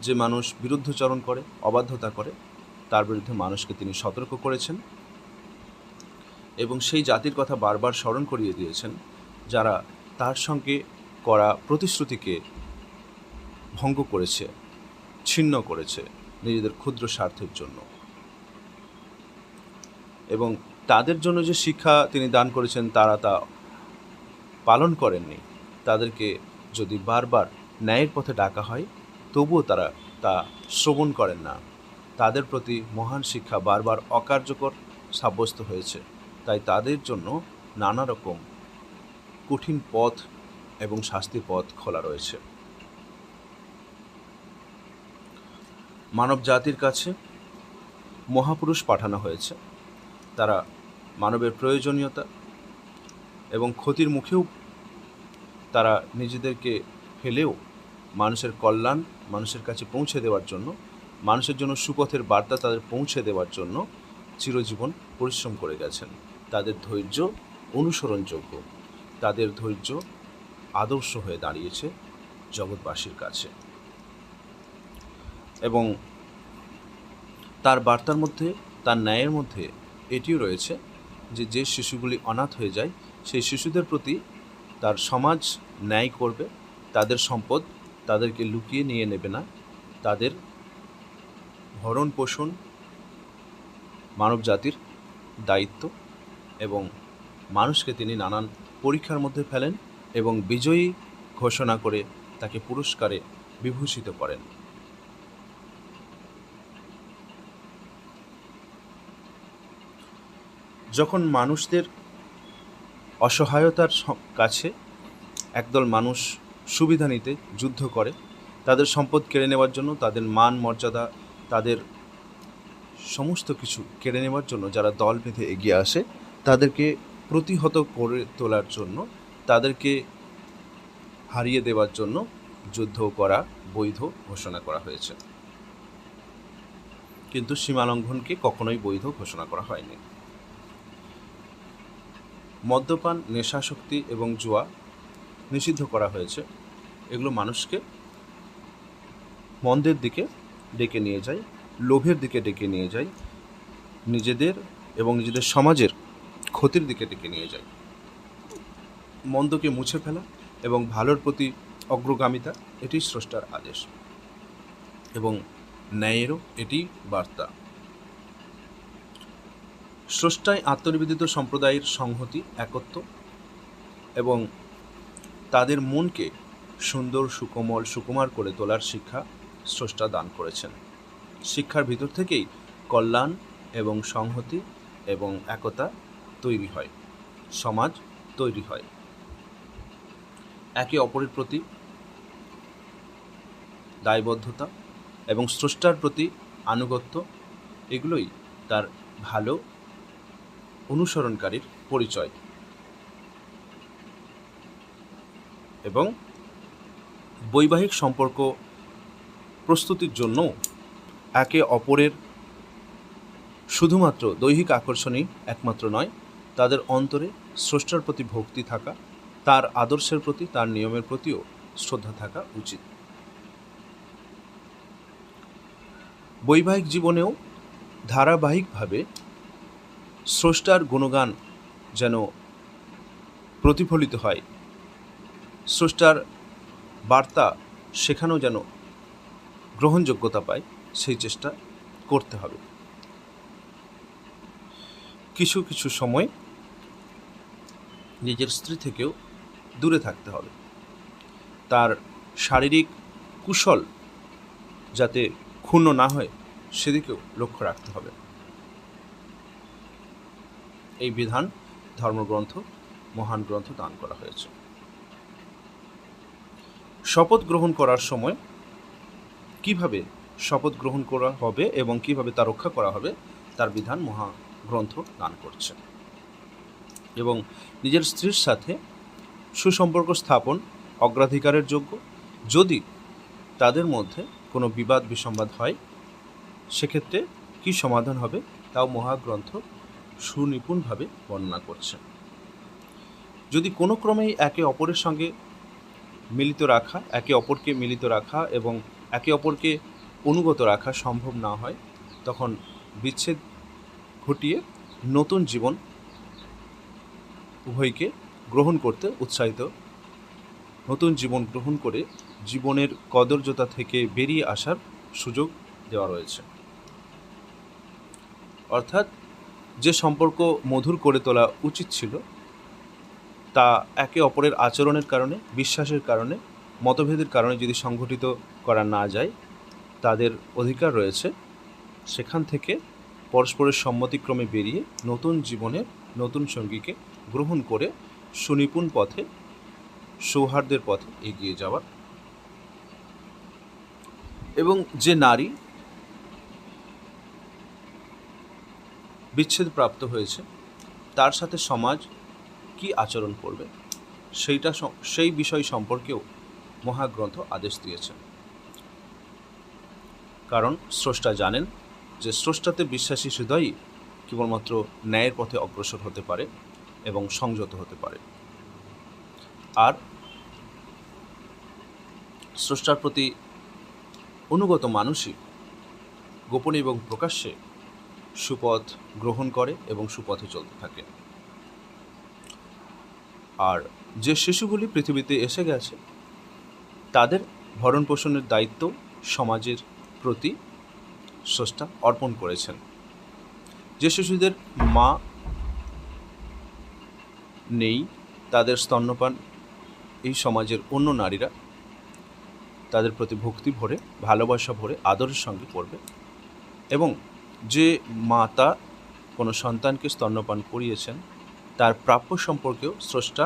যে মানুষ বিরুদ্ধচরণ করে, অবাধ্যতা করে, তার বিরুদ্ধে মানুষকে তিনি সতর্ক করেছেন এবং সেই জাতির কথা বারবার স্মরণ করিয়ে দিয়েছেন যারা তার সঙ্গে করা প্রতিশ্রুতিকে ভঙ্গ করেছে, ছিন্ন করেছে নিজেদের ক্ষুদ্র স্বার্থের জন্য। এবং তাদের জন্য যে শিক্ষা তিনি দান করেছেন তারা তা পালন করেননি। তাদেরকে যদি বারবার ন্যায়ের পথে ডাকা হয়, তবুও তারা তা শ্রবণ করেন না। তাদের প্রতি মহান শিক্ষা বারবার অকার্যকর সাব্যস্ত হয়েছে। তাই তাদের জন্য নানা রকম কঠিন পথ এবং শাস্তির পথ খোলা রয়েছে। মানব জাতির কাছে মহাপুরুষ পাঠানো হয়েছে। তারা মানবের প্রয়োজনীয়তা এবং ক্ষতির মুখেও তারা নিজেদেরকে ফেলেও মানুষের কল্যাণ মানুষের কাছে পৌঁছে দেওয়ার জন্য, মানুষের জন্য সুপথের বার্তা তাদের পৌঁছে দেওয়ার জন্য চিরজীবন পরিশ্রম করে গেছেন। তাদের ধৈর্য অনুসরণযোগ্য, তাদের ধৈর্য আদর্শ হয়ে দাঁড়িয়েছে জগৎবাসীর কাছে। এবং তার বার্তার মধ্যে, তার ন্যায়ের মধ্যে এটিও রয়েছে যে যে শিশুগুলি অনাথ হয়ে যায়, সেই শিশুদের প্রতি তার সমাজ ন্যায় করবে, তাদের সম্পদ তাদেরকে লুকিয়ে নিয়ে নেবে না, তাদের ভরণ পোষণ মানব জাতির দায়িত্ব। এবং মানুষকে তিনি নানান পরীক্ষার মধ্যে ফেলেন এবং বিজয়ী ঘোষণা করে তাকে পুরস্কারে বিভূষিত করেন। যখন মানুষদের অসহায়তার কাছে একদল মানুষ সুবিধা নিতে যুদ্ধ করে, তাদের সম্পদ কেড়ে নেওয়ার জন্য, তাদের মান মর্যাদা, তাদের সমস্ত কিছু কেড়ে নেওয়ার জন্য যারা দল বেঁধে এগিয়ে আসে, তাদেরকে প্রতিহত করে তোলার জন্য, তাদেরকে হারিয়ে দেওয়ার জন্য যুদ্ধ করা বৈধ ঘোষণা করা হয়েছে। কিন্তু সীমালঙ্ঘনকে কখনোই বৈধ ঘোষণা করা হয়নি। মদ্যপান, নেশাশক্তি এবং জুয়া নিষিদ্ধ করা হয়েছে। এগুলো মানুষকে মন্দের দিকে ডেকে নিয়ে যায়, লোভের দিকে ডেকে নিয়ে যায়, নিজেদের এবং নিজেদের সমাজের ক্ষতির দিকে ডেকে নিয়ে যায়। মন্দকে মুছে ফেলা এবং ভালোর প্রতি অগ্রগামিতা, এটি স্রষ্টার আদেশ এবং ন্যায়েরও এটি বার্তা। স্রষ্টায় আত্মনিবেদিত সম্প্রদায়ের সংহতি, একত্ব এবং তাদের মনকে সুন্দর, সুকোমল, সুকুমার করে তোলার শিক্ষা স্রষ্টা দান করেছেন। শিক্ষার ভিতর থেকেই কল্যাণ এবং সংহতি এবং একতা তৈরি হয়, সমাজ তৈরি হয়। একে অপরের প্রতি দায়বদ্ধতা এবং স্রষ্টার প্রতি আনুগত্য, এগুলোই তার ভালো অনুসরণকারীর পরিচয়। এবং বৈবাহিক সম্পর্ক প্রস্তুতির জন্য একে অপরের শুধুমাত্র দৈহিক আকর্ষণই একমাত্র নয়, তাদের অন্তরে স্রষ্টার প্রতি ভক্তি থাকা, তার আদর্শের প্রতি, তার নিয়মের প্রতিও শ্রদ্ধা থাকা উচিত। বৈবাহিক জীবনেও ধারাবাহিকভাবে স্রষ্টার গুণগান যেন প্রতিফলিত হয়, স্রষ্টার বার্তা সেখানেও যেন গ্রহণযোগ্যতা পায়, সেই চেষ্টা করতে হবে। কিছু কিছু সময় নিজের স্ত্রী থেকেও দূরে থাকতে হবে, তার শারীরিক কুশল যাতে ক্ষুণ্ণ না হয় সেদিকেও লক্ষ্য রাখতে হবে। এই বিধান ধর্মগ্রন্থ, মহান গ্রন্থ দান করা হয়েছে। শপথ গ্রহণ করার সময় কিভাবে শপথ গ্রহণ করা হবে এবং কিভাবে তা রক্ষা করা হবে তার বিধান মহাগ্রন্থ দান করছে। এবং নিজের স্ত্রীর সাথে সুসম্পর্ক স্থাপন অগ্রাধিকারের যোগ্য। যদি তাদের মধ্যে কোনো বিবাদ বিসম্বাদ হয়, সেক্ষেত্রে কী সমাধান হবে তাও মহাগ্রন্থ সুনিপুণভাবে বর্ণনা করছে। যদি কোনো ক্রমেই একে অপরের সঙ্গে একে অপরকে মিলিত রাখা এবং একে অপরকে অনুগত রাখা সম্ভব না হয়, তখন বিচ্ছেদ ঘটিয়ে নতুন জীবন উভয়কে গ্রহণ করতে উৎসাহিত, নতুন জীবন গ্রহণ করে জীবনের কদর্যতা থেকে বেরিয়ে আসার সুযোগ দেওয়া রয়েছে। অর্থাৎ যে সম্পর্ক মধুর করে তোলা উচিত ছিল, তা একে অপরের আচরণের কারণে, বিশ্বাসের কারণে, মতভেদের কারণে যদি সংগঠিত করা না যায়, তাদের অধিকার রয়েছে সেখান থেকে পরস্পরের সম্মতিক্রমে বেরিয়ে নতুন জীবনের নতুন সঙ্গীকে গ্রহণ করে সুনিপুণ পথে, সৌহার্দ্যের পথে এগিয়ে যাওয়ার। এবং যে নারী বিচ্ছেদপ্রাপ্ত হয়েছে, তার সাথে সমাজ কি আচরণ করবে সেই বিষয় সম্পর্কেও মহাগ্রন্থ আদেশ দিয়েছে। কারণ স্রষ্টা জানেন যে স্রষ্টাতে বিশ্বাসী হৃদয়ই কেবলমাত্র ন্যায়ের পথে অগ্রসর হতে পারে এবং সংযত হতে পারে। আর স্রষ্টার প্রতি অনুগত মানুষই গোপনে এবং প্রকাশ্যে সুপথ গ্রহণ করে এবং সুপথে চলতে থাকে। আর যে শিশুগুলি পৃথিবীতে এসে গেছে, তাদের ভরণ পোষণের দায়িত্ব সমাজের প্রতি স্রষ্টা অর্পণ করেছেন। যে শিশুদের মা নেই, তাদের স্তন্যপান এই সমাজের অন্য নারীরা তাদের প্রতি ভক্তি ভরে, ভালোবাসা ভরে, আদরের সঙ্গে করবে। এবং যে মাতা কোনো সন্তানকে স্তন্যপান করিয়েছেন, তার প্রাপ্য সম্পর্কেও স্রষ্টা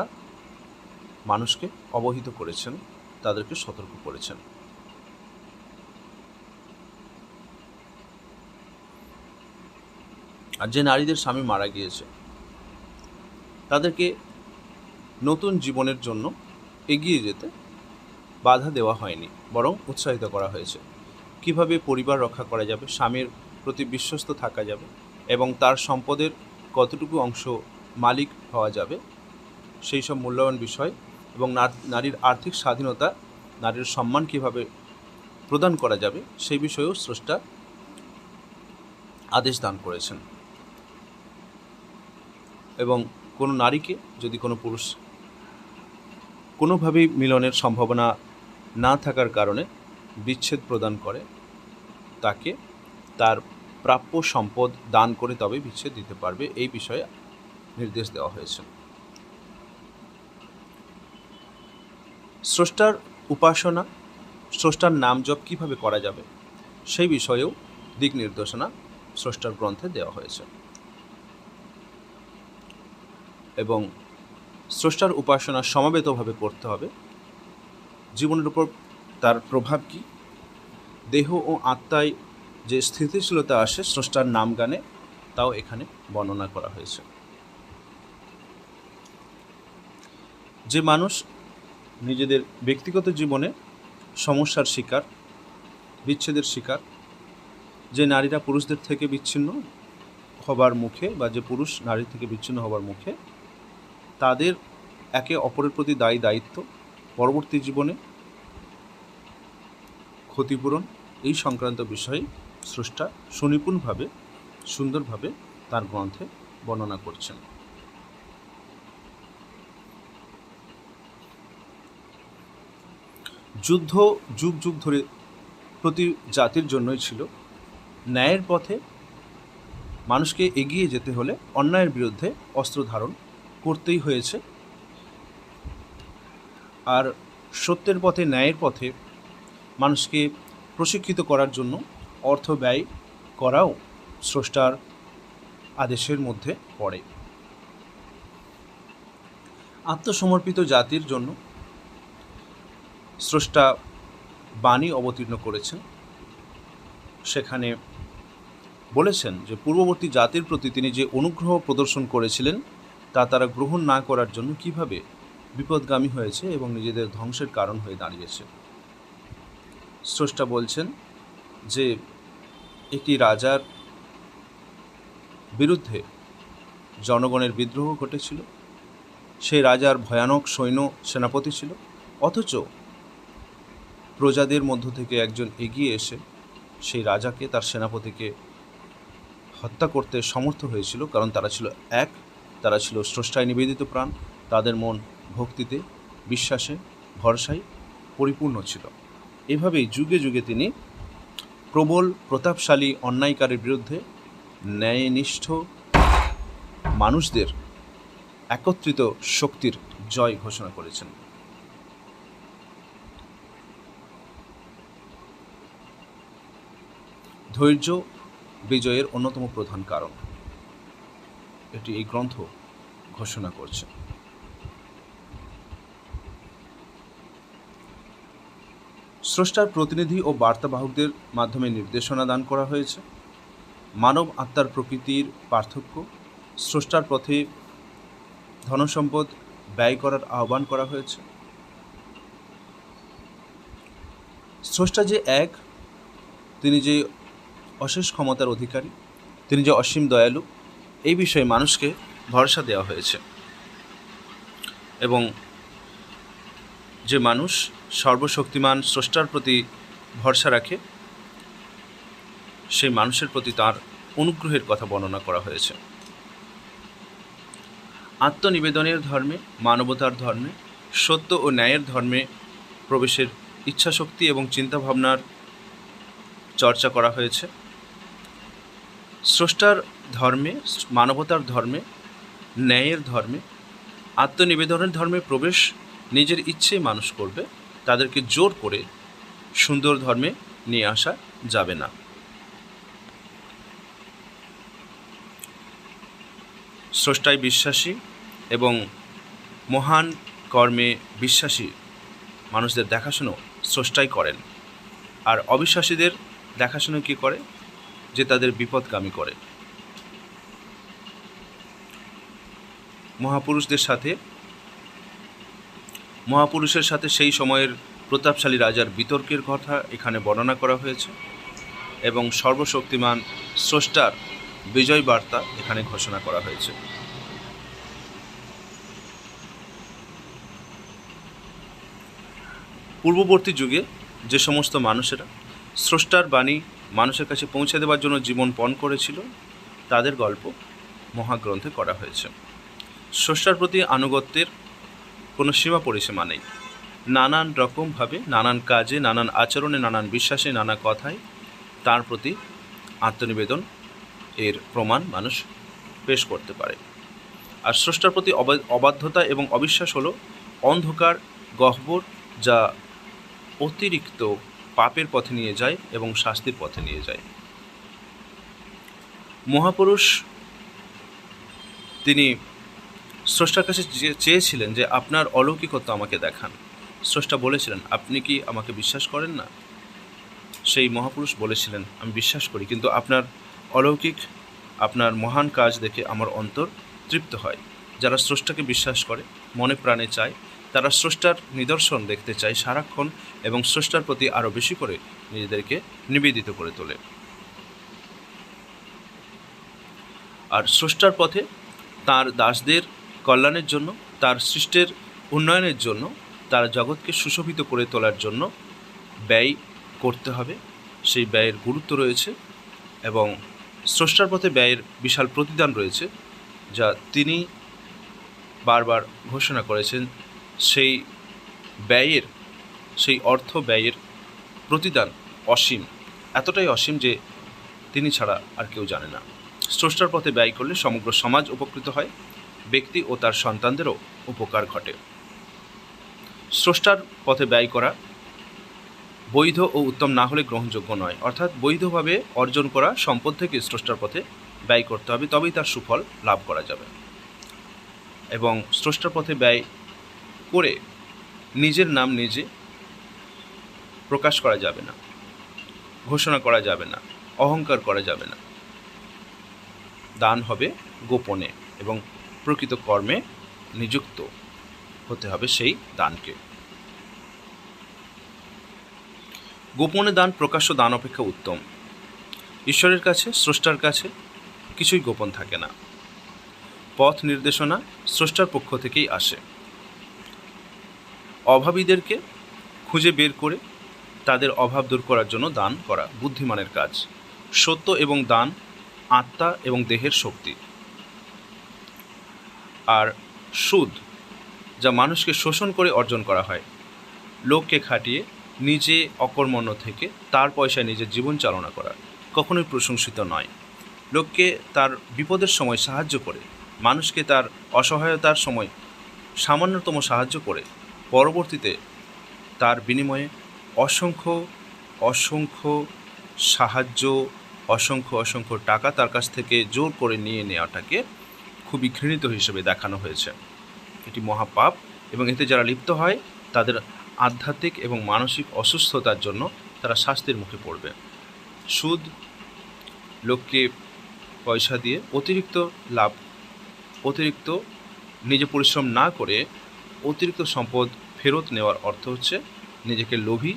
মানুষকে অবহিত করেছেন, তাদেরকে সতর্ক করেছেন। আর যে নারীদের স্বামী মারা গিয়েছে, তাদেরকে নতুন জীবনের জন্য এগিয়ে যেতে বাধা দেওয়া হয়নি, বরং উৎসাহিত করা হয়েছে। কিভাবে পরিবার রক্ষা করা যাবে, স্বামীর প্রতি বিশ্বস্ত থাকা যাবে এবং তার সম্পদের কতটুকু অংশ মালিক হওয়া যাবে, সেই সব মূল্যবান বিষয় এবং নারীর আর্থিক স্বাধীনতা, নারীর সম্মান কিভাবে প্রদান করা যাবে, সেই বিষয়েও স্রষ্টা আদেশ দান করেছেন। এবং কোনো নারীকে যদি কোনো পুরুষ কোনোভাবেই মিলনের সম্ভাবনা না থাকার কারণে বিচ্ছেদ প্রদান করে, তাকে তার প্রাপ্য সম্পদ দান করে তবে বিচ্ছেদ দিতে পারবে, এই বিষয়ে নির্দেশ দেওয়া হয়েছে। স্রষ্টার উপাসনা, স্রষ্টার নাম জপ কীভাবে করা যাবে সেই বিষয়েও দিক নির্দেশনা স্রষ্টার গ্রন্থে দেওয়া হয়েছে। এবং স্রষ্টার উপাসনা সমাবেতভাবে করতে হবে। জীবনের উপর তার প্রভাব কী, দেহ ও আত্মায় যে স্থিতিশীলতা আসে স্রষ্টার নাম গানে, তাও এখানে বর্ণনা করা হয়েছে। যে মানুষ নিজেদের ব্যক্তিগত জীবনে সমস্যার শিকার, বিচ্ছেদের শিকার, যে নারীরা পুরুষদের থেকে বিচ্ছিন্ন হবার মুখে বা যে পুরুষ নারী থেকে বিচ্ছিন্ন হবার মুখে, তাদের একে অপরের প্রতি দায়িত্ব, পরবর্তী জীবনে ক্ষতিপূরণ, এই সংক্রান্ত বিষয়ে স্রষ্টা সুনিপুণভাবে সুন্দরভাবে তার গ্রন্থে বর্ণনা করছেন। যুদ্ধ যুগ যুগ ধরে প্রতি জাতির জন্যই ছিল। ন্যায়ের পথে মানুষকে এগিয়ে যেতে হলে অন্যায়ের বিরুদ্ধে অস্ত্র ধারণ করতেই হয়েছে। আর সত্যের পথে, ন্যায়ের পথে মানুষকে প্রশিক্ষিত করার জন্য অর্থ ব্যয় করাও স্রষ্টার আদেশের মধ্যে পড়ে। আত্মসমর্পিত জাতির জন্য স্রষ্টা বাণী অবতীর্ণ করেছেন। সেখানে বলেছেন যে পূর্ববর্তী জাতির প্রতি তিনি যে অনুগ্রহ প্রদর্শন করেছিলেন তা তারা গ্রহণ না করার জন্য কিভাবে বিপদগামী হয়েছে এবং নিজেদের ধ্বংসের কারণ হয়ে দাঁড়িয়েছে। স্রষ্টা বলছেন যে একটি রাজার বিরুদ্ধে জনগণের বিদ্রোহ ঘটেছিল, সেই রাজার ভয়ানক সৈন্য সেনাপতি ছিল, অথচ প্রজাদের মধ্য থেকে একজন এগিয়ে এসে সেই রাজাকে, তার সেনাপতিকে হত্যা করতে সমর্থ হয়েছিল, কারণ তারা ছিল এক, তারা ছিল স্রষ্টায় নিবেদিত প্রাণ, তাদের মন ভক্তিতে, বিশ্বাসে, ভরসায় পরিপূর্ণ ছিল। এভাবেই যুগে যুগে তিনি প্রবল প্রতাপশালী অন্যায়কারীর বিরুদ্ধে ন্যায়নিষ্ঠ মানুষদের একত্রিত শক্তির জয় ঘোষণা করেছেন। ধৈর্য বিজয়ের অন্যতম প্রধান কারণ, এটি এই গ্রন্থ ঘোষণা করছে। স্রষ্টার প্রতিনিধি ও বার্তাবাহকদের মাধ্যমে নির্দেশনা দান করা হয়েছে। মানব আত্মার প্রকৃতির পার্থক্য, স্রষ্টার পথে ধনসম্পদ ব্যয় করার আহ্বান করা হয়েছে। স্রষ্টা যে এক, তিনি যে অশেষ ক্ষমতার অধিকারী, তিনি যে অসীম দয়ালু, এই বিষয়ে মানুষকে ভরসা দেওয়া হয়েছে। এবং যে মানুষ সর্বশক্তিমান স্রষ্টার প্রতি ভরসা রাখে, সেই মানুষের প্রতি তার অনুগ্রহের কথা বর্ণনা করা হয়েছে। আত্মনিবেদনের ধর্মে, মানবতার ধর্মে, সত্য ও ন্যায়ের ধর্মে প্রবেশের ইচ্ছাশক্তি এবং চিন্তাভাবনার চর্চা করা হয়েছে। স্রষ্টার ধর্মে, মানবতার ধর্মে, ন্যায়ের ধর্মে, আত্মনিবেদনের ধর্মে প্রবেশ নিজের ইচ্ছেই মানুষ করবে, তাদেরকে জোর করে সুন্দর ধর্মে নিয়ে আসা যাবে না। স্রষ্টায় বিশ্বাসী এবং মহান কর্মে বিশ্বাসী মানুষদের দেখাশুনো স্রষ্টাই করেন, আর অবিশ্বাসীদের দেখাশুনো কী করে? যে তাদের বিপদগামী করে। মহাপুরুষের সাথে সেই সময়ের প্রতাপশালী রাজার বিতর্কের কথা এখানে বর্ণনা করা হয়েছে এবং সর্বশক্তিমান স্রষ্টার বিজয় বার্তা এখানে ঘোষণা করা হয়েছে। পূর্ববর্তী যুগে যে সমস্ত মানুষেরা স্রষ্টার বাণী মানুষের কাছে পৌঁছে দেওয়ার জন্য জীবন পণ করেছিল, তাদের গল্প মহাগ্রন্থে করা হয়েছে। স্রষ্টার প্রতি আনুগত্যের কোনো সীমা পরিসীমা নেই। নানান রকমভাবে, নানান কাজে, নানান আচরণে, নানান বিশ্বাসে, নানা কথায় তার প্রতি আত্মনিবেদন এর প্রমাণ মানুষ পেশ করতে পারে। আর স্রষ্টার প্রতি অবাধ্যতা এবং অবিশ্বাস হলো অন্ধকার গহ্বর, যা অতিরিক্ত পাপের পথে নিয়ে যায় এবং শাস্তির পথে নিয়ে যায়। মহাপুরুষ তিনি স্রষ্টার কাছে চেয়েছিলেন যে আপনার অলৌকিকত্ব আমাকে দেখান। স্রষ্টা বলেছিলেন, আপনি কি আমাকে বিশ্বাস করেন না? সেই মহাপুরুষ বলেছিলেন, আমি বিশ্বাস করি, কিন্তু আপনার অলৌকিক, আপনার মহান কাজ দেখে আমার অন্তর তৃপ্ত হয়। যারা স্রষ্টাকে বিশ্বাস করে, মনে প্রাণে চায়, তারা স্রষ্টার নিদর্শন দেখতে চায় সারাক্ষণ এবং স্রষ্টার প্রতি আরও বেশি করে নিজেদেরকে নিবেদিত করে তোলে। আর স্রষ্টার পথে তার দাসদের কল্যাণের জন্য, তার সৃষ্টের উন্নয়নের জন্য, তার জগৎকে সুশোভিত করে তোলার জন্য ব্যয় করতে হবে। সেই ব্যয়ের গুরুত্ব রয়েছে এবং স্রষ্টার পথে ব্যয়ের বিশাল প্রতিদান রয়েছে, যা তিনি বারবার ঘোষণা করেছেন। সেই ব্যয়ের, সেই অর্থ ব্যয়ের প্রতিদান অসীম, এতটাই অসীম যে তিনি ছাড়া আর কেউ জানে না। স্রষ্টার পথে ব্যয় করলে সমগ্র সমাজ উপকৃত হয়, ব্যক্তি ও তার সন্তানদেরও উপকার ঘটে। স্রষ্টার পথে ব্যয় করা বৈধ ও উত্তম না হলে গ্রহণযোগ্য নয়। অর্থাৎ বৈধভাবে অর্জন করা সম্পদ থেকে স্রষ্টার পথে ব্যয় করতে হবে, তবেই তার সুফল লাভ করা যাবে। এবং স্রষ্টার পথে ব্যয় করে নিজের নাম নিজে প্রকাশ করা যাবে না, ঘোষণা করা যাবে না, অহংকার করা যাবে না। দান হবে গোপনে এবং প্রকৃত কর্মে নিযুক্ত হতে হবে সেই দানকে। গোপনে দান প্রকাশ্য দান অপেক্ষা উত্তম। ঈশ্বরের কাছে, স্রষ্টার কাছে কিছুই গোপন থাকে না। পথ নির্দেশনা স্রষ্টার পক্ষ থেকেই আসে। অভাবীদেরকে খুঁজে বের করে তাদের অভাব দূর করার জন্য দান করা বুদ্ধিমানের কাজ। সত্য এবং দান আত্মা এবং দেহের শক্তি। আর সুদ, যা মানুষকে শোষণ করে অর্জন করা হয়, লোককে খাটিয়ে নিজে অকর্মণ্য থেকে তার পয়সায় নিজের জীবন চালনা করা, কখনোই প্রশংসিত নয়। লোককে তার বিপদের সময় সাহায্য করে, মানুষকে তার অসহায়তার সময় সামান্যতম সাহায্য করে পরবর্তীতে তার বিনিময়ে অসংখ্য অসংখ্য সাহায্য, অসংখ্য অসংখ্য টাকা তার কাছ থেকে জোর করে নিয়ে নেওয়াটাকে খুবই ঘৃণিত হিসেবে দেখানো হয়েছে। এটি মহাপাপ এবং এতে যারা লিপ্ত হয় তাদের আধ্যাত্মিক এবং মানসিক অসুস্থতার জন্য তারা শাস্তির মুখে পড়বে। সুদ, লোককে পয়সা দিয়ে অতিরিক্ত লাভ, অতিরিক্ত নিজে পরিশ্রম না করে অতিরিক্ত সম্পদ ফেরত নেওয়ার অর্থ হচ্ছে নিজেকে লোভী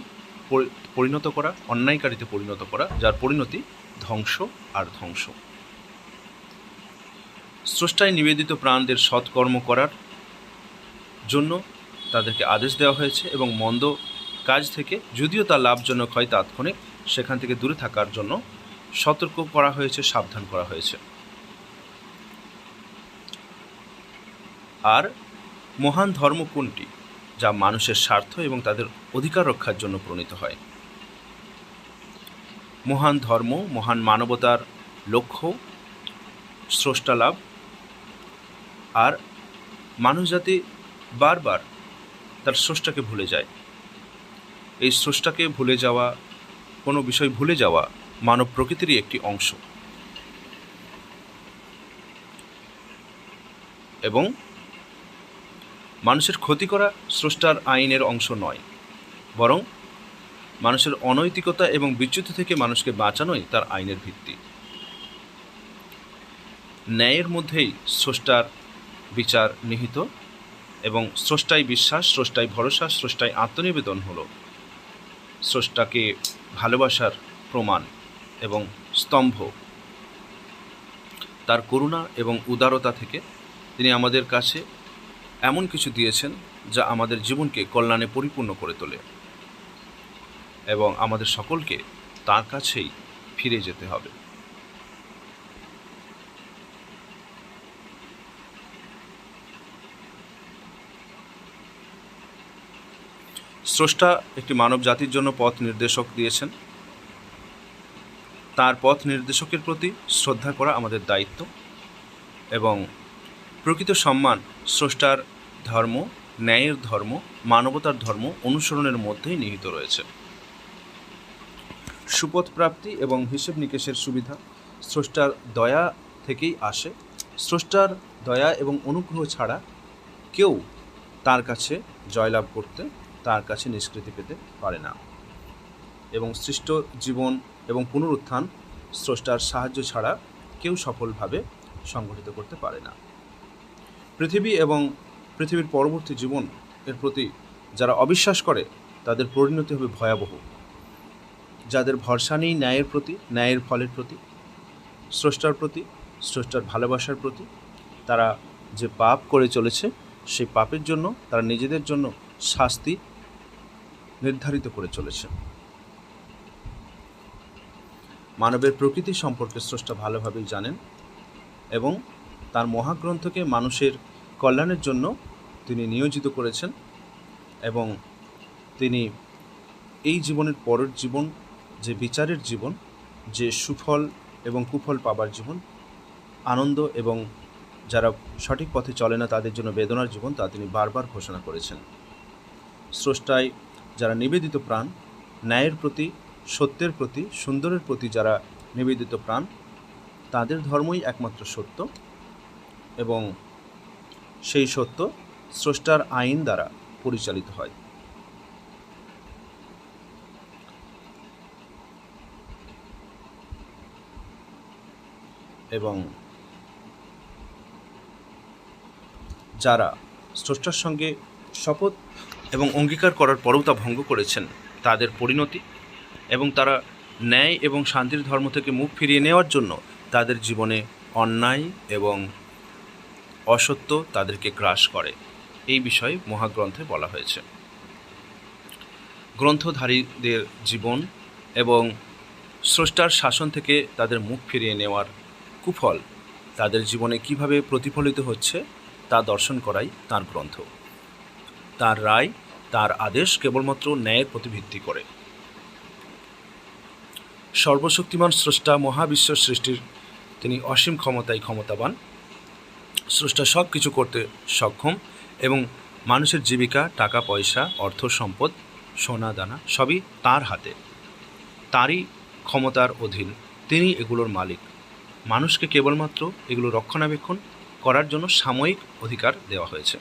পরিণত করা, অন্যায়কারীতে পরিণত করা, যার পরিণতি ধ্বংস আর ধ্বংস। স্রষ্টায় নিবেদিত প্রাণদের সৎকর্ম করার জন্য তাদেরকে আদেশ দেওয়া হয়েছে এবং মন্দ কাজ থেকে, যদিও তা লাভজনক হয় তাৎক্ষণিক, সেখান থেকে দূরে থাকার জন্য সতর্ক করা হয়েছে, সাবধান করা হয়েছে। আর মহান ধর্ম কোনটি? যা মানুষের স্বার্থ এবং তাদের অধিকার রক্ষার জন্য প্রণীত হয়। মহান ধর্ম, মহান মানবতার লক্ষ্য স্রষ্টা লাভ। আর মানুষ জাতি বারবার তার স্রষ্টাকে ভুলে যায়। এই স্রষ্টাকে ভুলে যাওয়া, কোনো বিষয় ভুলে যাওয়া মানব প্রকৃতিরই একটি অংশ এবং মানুষের ক্ষতি করা স্রষ্টার আইনের অংশ নয়, বরং মানুষের অনৈতিকতা এবং বিচ্যুতি থেকে মানুষকে বাঁচানোই তার আইনের ভিত্তি। ন্যায়ের মধ্যেই স্রষ্টার বিচার নিহিত এবং স্রষ্টায় বিশ্বাস, স্রষ্টায় ভরসা, স্রষ্টায় আত্মনিবেদন হলো স্রষ্টাকে ভালোবাসার প্রমাণ এবং স্তম্ভ। তার করুণা এবং উদারতা থেকে তিনি আমাদের কাছে এমন কিছু দিয়েছেন যা আমাদের জীবনকে কল্যাণে পরিপূর্ণ করে তোলে এবং আমাদের সকলকে তার কাছেই ফিরে যেতে হবে। স্রষ্টা একটি মানব জাতির জন্য পথ নির্দেশক দিয়েছেন। তার পথ নির্দেশকের প্রতি শ্রদ্ধা করা আমাদের দায়িত্ব এবং প্রকৃত সম্মান স্রষ্টার ধর্ম, ন্যায়ের ধর্ম, মানবতার ধর্ম অনুসরণের মধ্যেই নিহিত রয়েছে। সুপথ প্রাপ্তি এবং হিসেব নিকেশের সুবিধা স্রষ্টার দয়া থেকেই আসে। স্রষ্টার দয়া এবং অনুগ্রহ ছাড়া কেউ তার কাছে জয়লাভ করতে, তার কাছে নিষ্কৃতি পেতে পারে না। এবং সৃষ্ট জীবন এবং পুনরুত্থান স্রষ্টার সাহায্য ছাড়া কেউ সফলভাবে সংগঠিত করতে পারে না। পৃথিবী এবং পৃথিবীর পরবর্তী জীবন এর প্রতি যারা অবিশ্বাস করে তাদের পরিণতি হবে ভয়াবহ। যাদের ভরসা নেই ন্যায়ের প্রতি, ন্যায়ের ফলের প্রতি, স্রষ্টার প্রতি, স্রষ্টার ভালোবাসার প্রতি, তারা যে পাপ করে চলেছে সেই পাপের জন্য তারা নিজেদের জন্য শাস্তি নির্ধারিত করে চলেছে। মানবের প্রকৃতি সম্পর্কে স্রষ্টা ভালোভাবেই জানেন এবং তার মহাগ্রন্থকে মানুষের কল্যাণের জন্য তিনি নিয়োজিত করেছেন এবং তিনি এই জীবনের পরের জীবন, যে বিচারের জীবন, যে সুফল এবং কুফল পাবার জীবন, আনন্দ এবং যারা সঠিক পথে চলে না তাদের জন্য বেদনার জীবন, তা তিনি বারবার ঘোষণা করেছেন। স্রষ্টায় যারা নিবেদিত প্রাণ, ন্যায়ের প্রতি, সত্যের প্রতি, সুন্দরের প্রতি যারা নিবেদিত প্রাণ, তাদের ধর্মই একমাত্র সত্য এবং সেই সত্য স্রষ্টার আইন দ্বারা পরিচালিত হয়। এবং যারা স্রষ্টার সঙ্গে শপথ এবং অঙ্গীকার করার পরেও তা ভঙ্গ করেছেন, তাদের পরিণতি এবং তারা ন্যায় এবং শান্তির ধর্ম থেকে মুখ ফিরিয়ে নেওয়ার জন্য তাদের জীবনে অন্যায় এবং অসত্য তাদেরকে গ্রাস করে, এই বিষয়ে মহাগ্রন্থে বলা হয়েছে। গ্রন্থধারীদের জীবন এবং স্রষ্টার শাসন থেকে তাদের মুখ ফিরিয়ে নেওয়ার কুফল তাদের জীবনে কিভাবে প্রতিফলিত হচ্ছে তা দর্শন করাই তার গ্রন্থ। তার রায়, তার আদেশ কেবলমাত্র ন্যায়ের প্রতি ভিত্তি করে। সর্বশক্তিমান স্রষ্টা মহাবিশ্ব সৃষ্টির তিনি অসীম ক্ষমতায় ক্ষমতাবান। স্রষ্টা সব কিছু করতে সক্ষম এবং মানুষের জীবিকা, টাকা পয়সা, অর্থ সম্পদ, সোনা দানা সবই তার হাতে, তারই ক্ষমতার অধীন। তিনি এগুলোর মালিক। মানুষকে কেবলমাত্র এগুলো রক্ষণাবেক্ষণ করার জন্য সাময়িক অধিকার দেওয়া হয়েছে।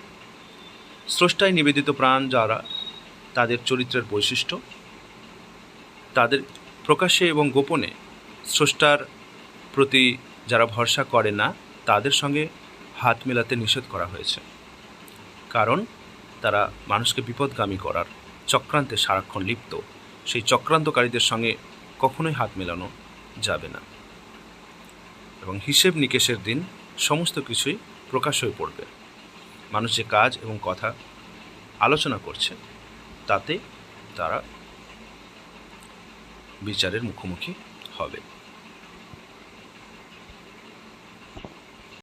স্রষ্টায় নিবেদিত প্রাণ যারা, তাদের চরিত্রের বৈশিষ্ট্য, তাদের প্রকাশ্যে এবং গোপনে স্রষ্টার প্রতি যারা ভরসা করে না তাদের সঙ্গে হাত মেলাতে নিষেধ করা হয়েছে, কারণ তারা মানুষকে বিপদগামী করার চক্রান্তে সারাক্ষণ লিপ্ত। সেই চক্রান্তকারীদের সঙ্গে কখনোই হাত মেলানো যাবে না এবং হিসেব নিকেশের দিন সমস্ত কিছুই প্রকাশ হয়ে পড়বে। মানুষ যে কাজ এবং কথা আলোচনা করছে তাতে তারা বিচারের মুখোমুখি হবে।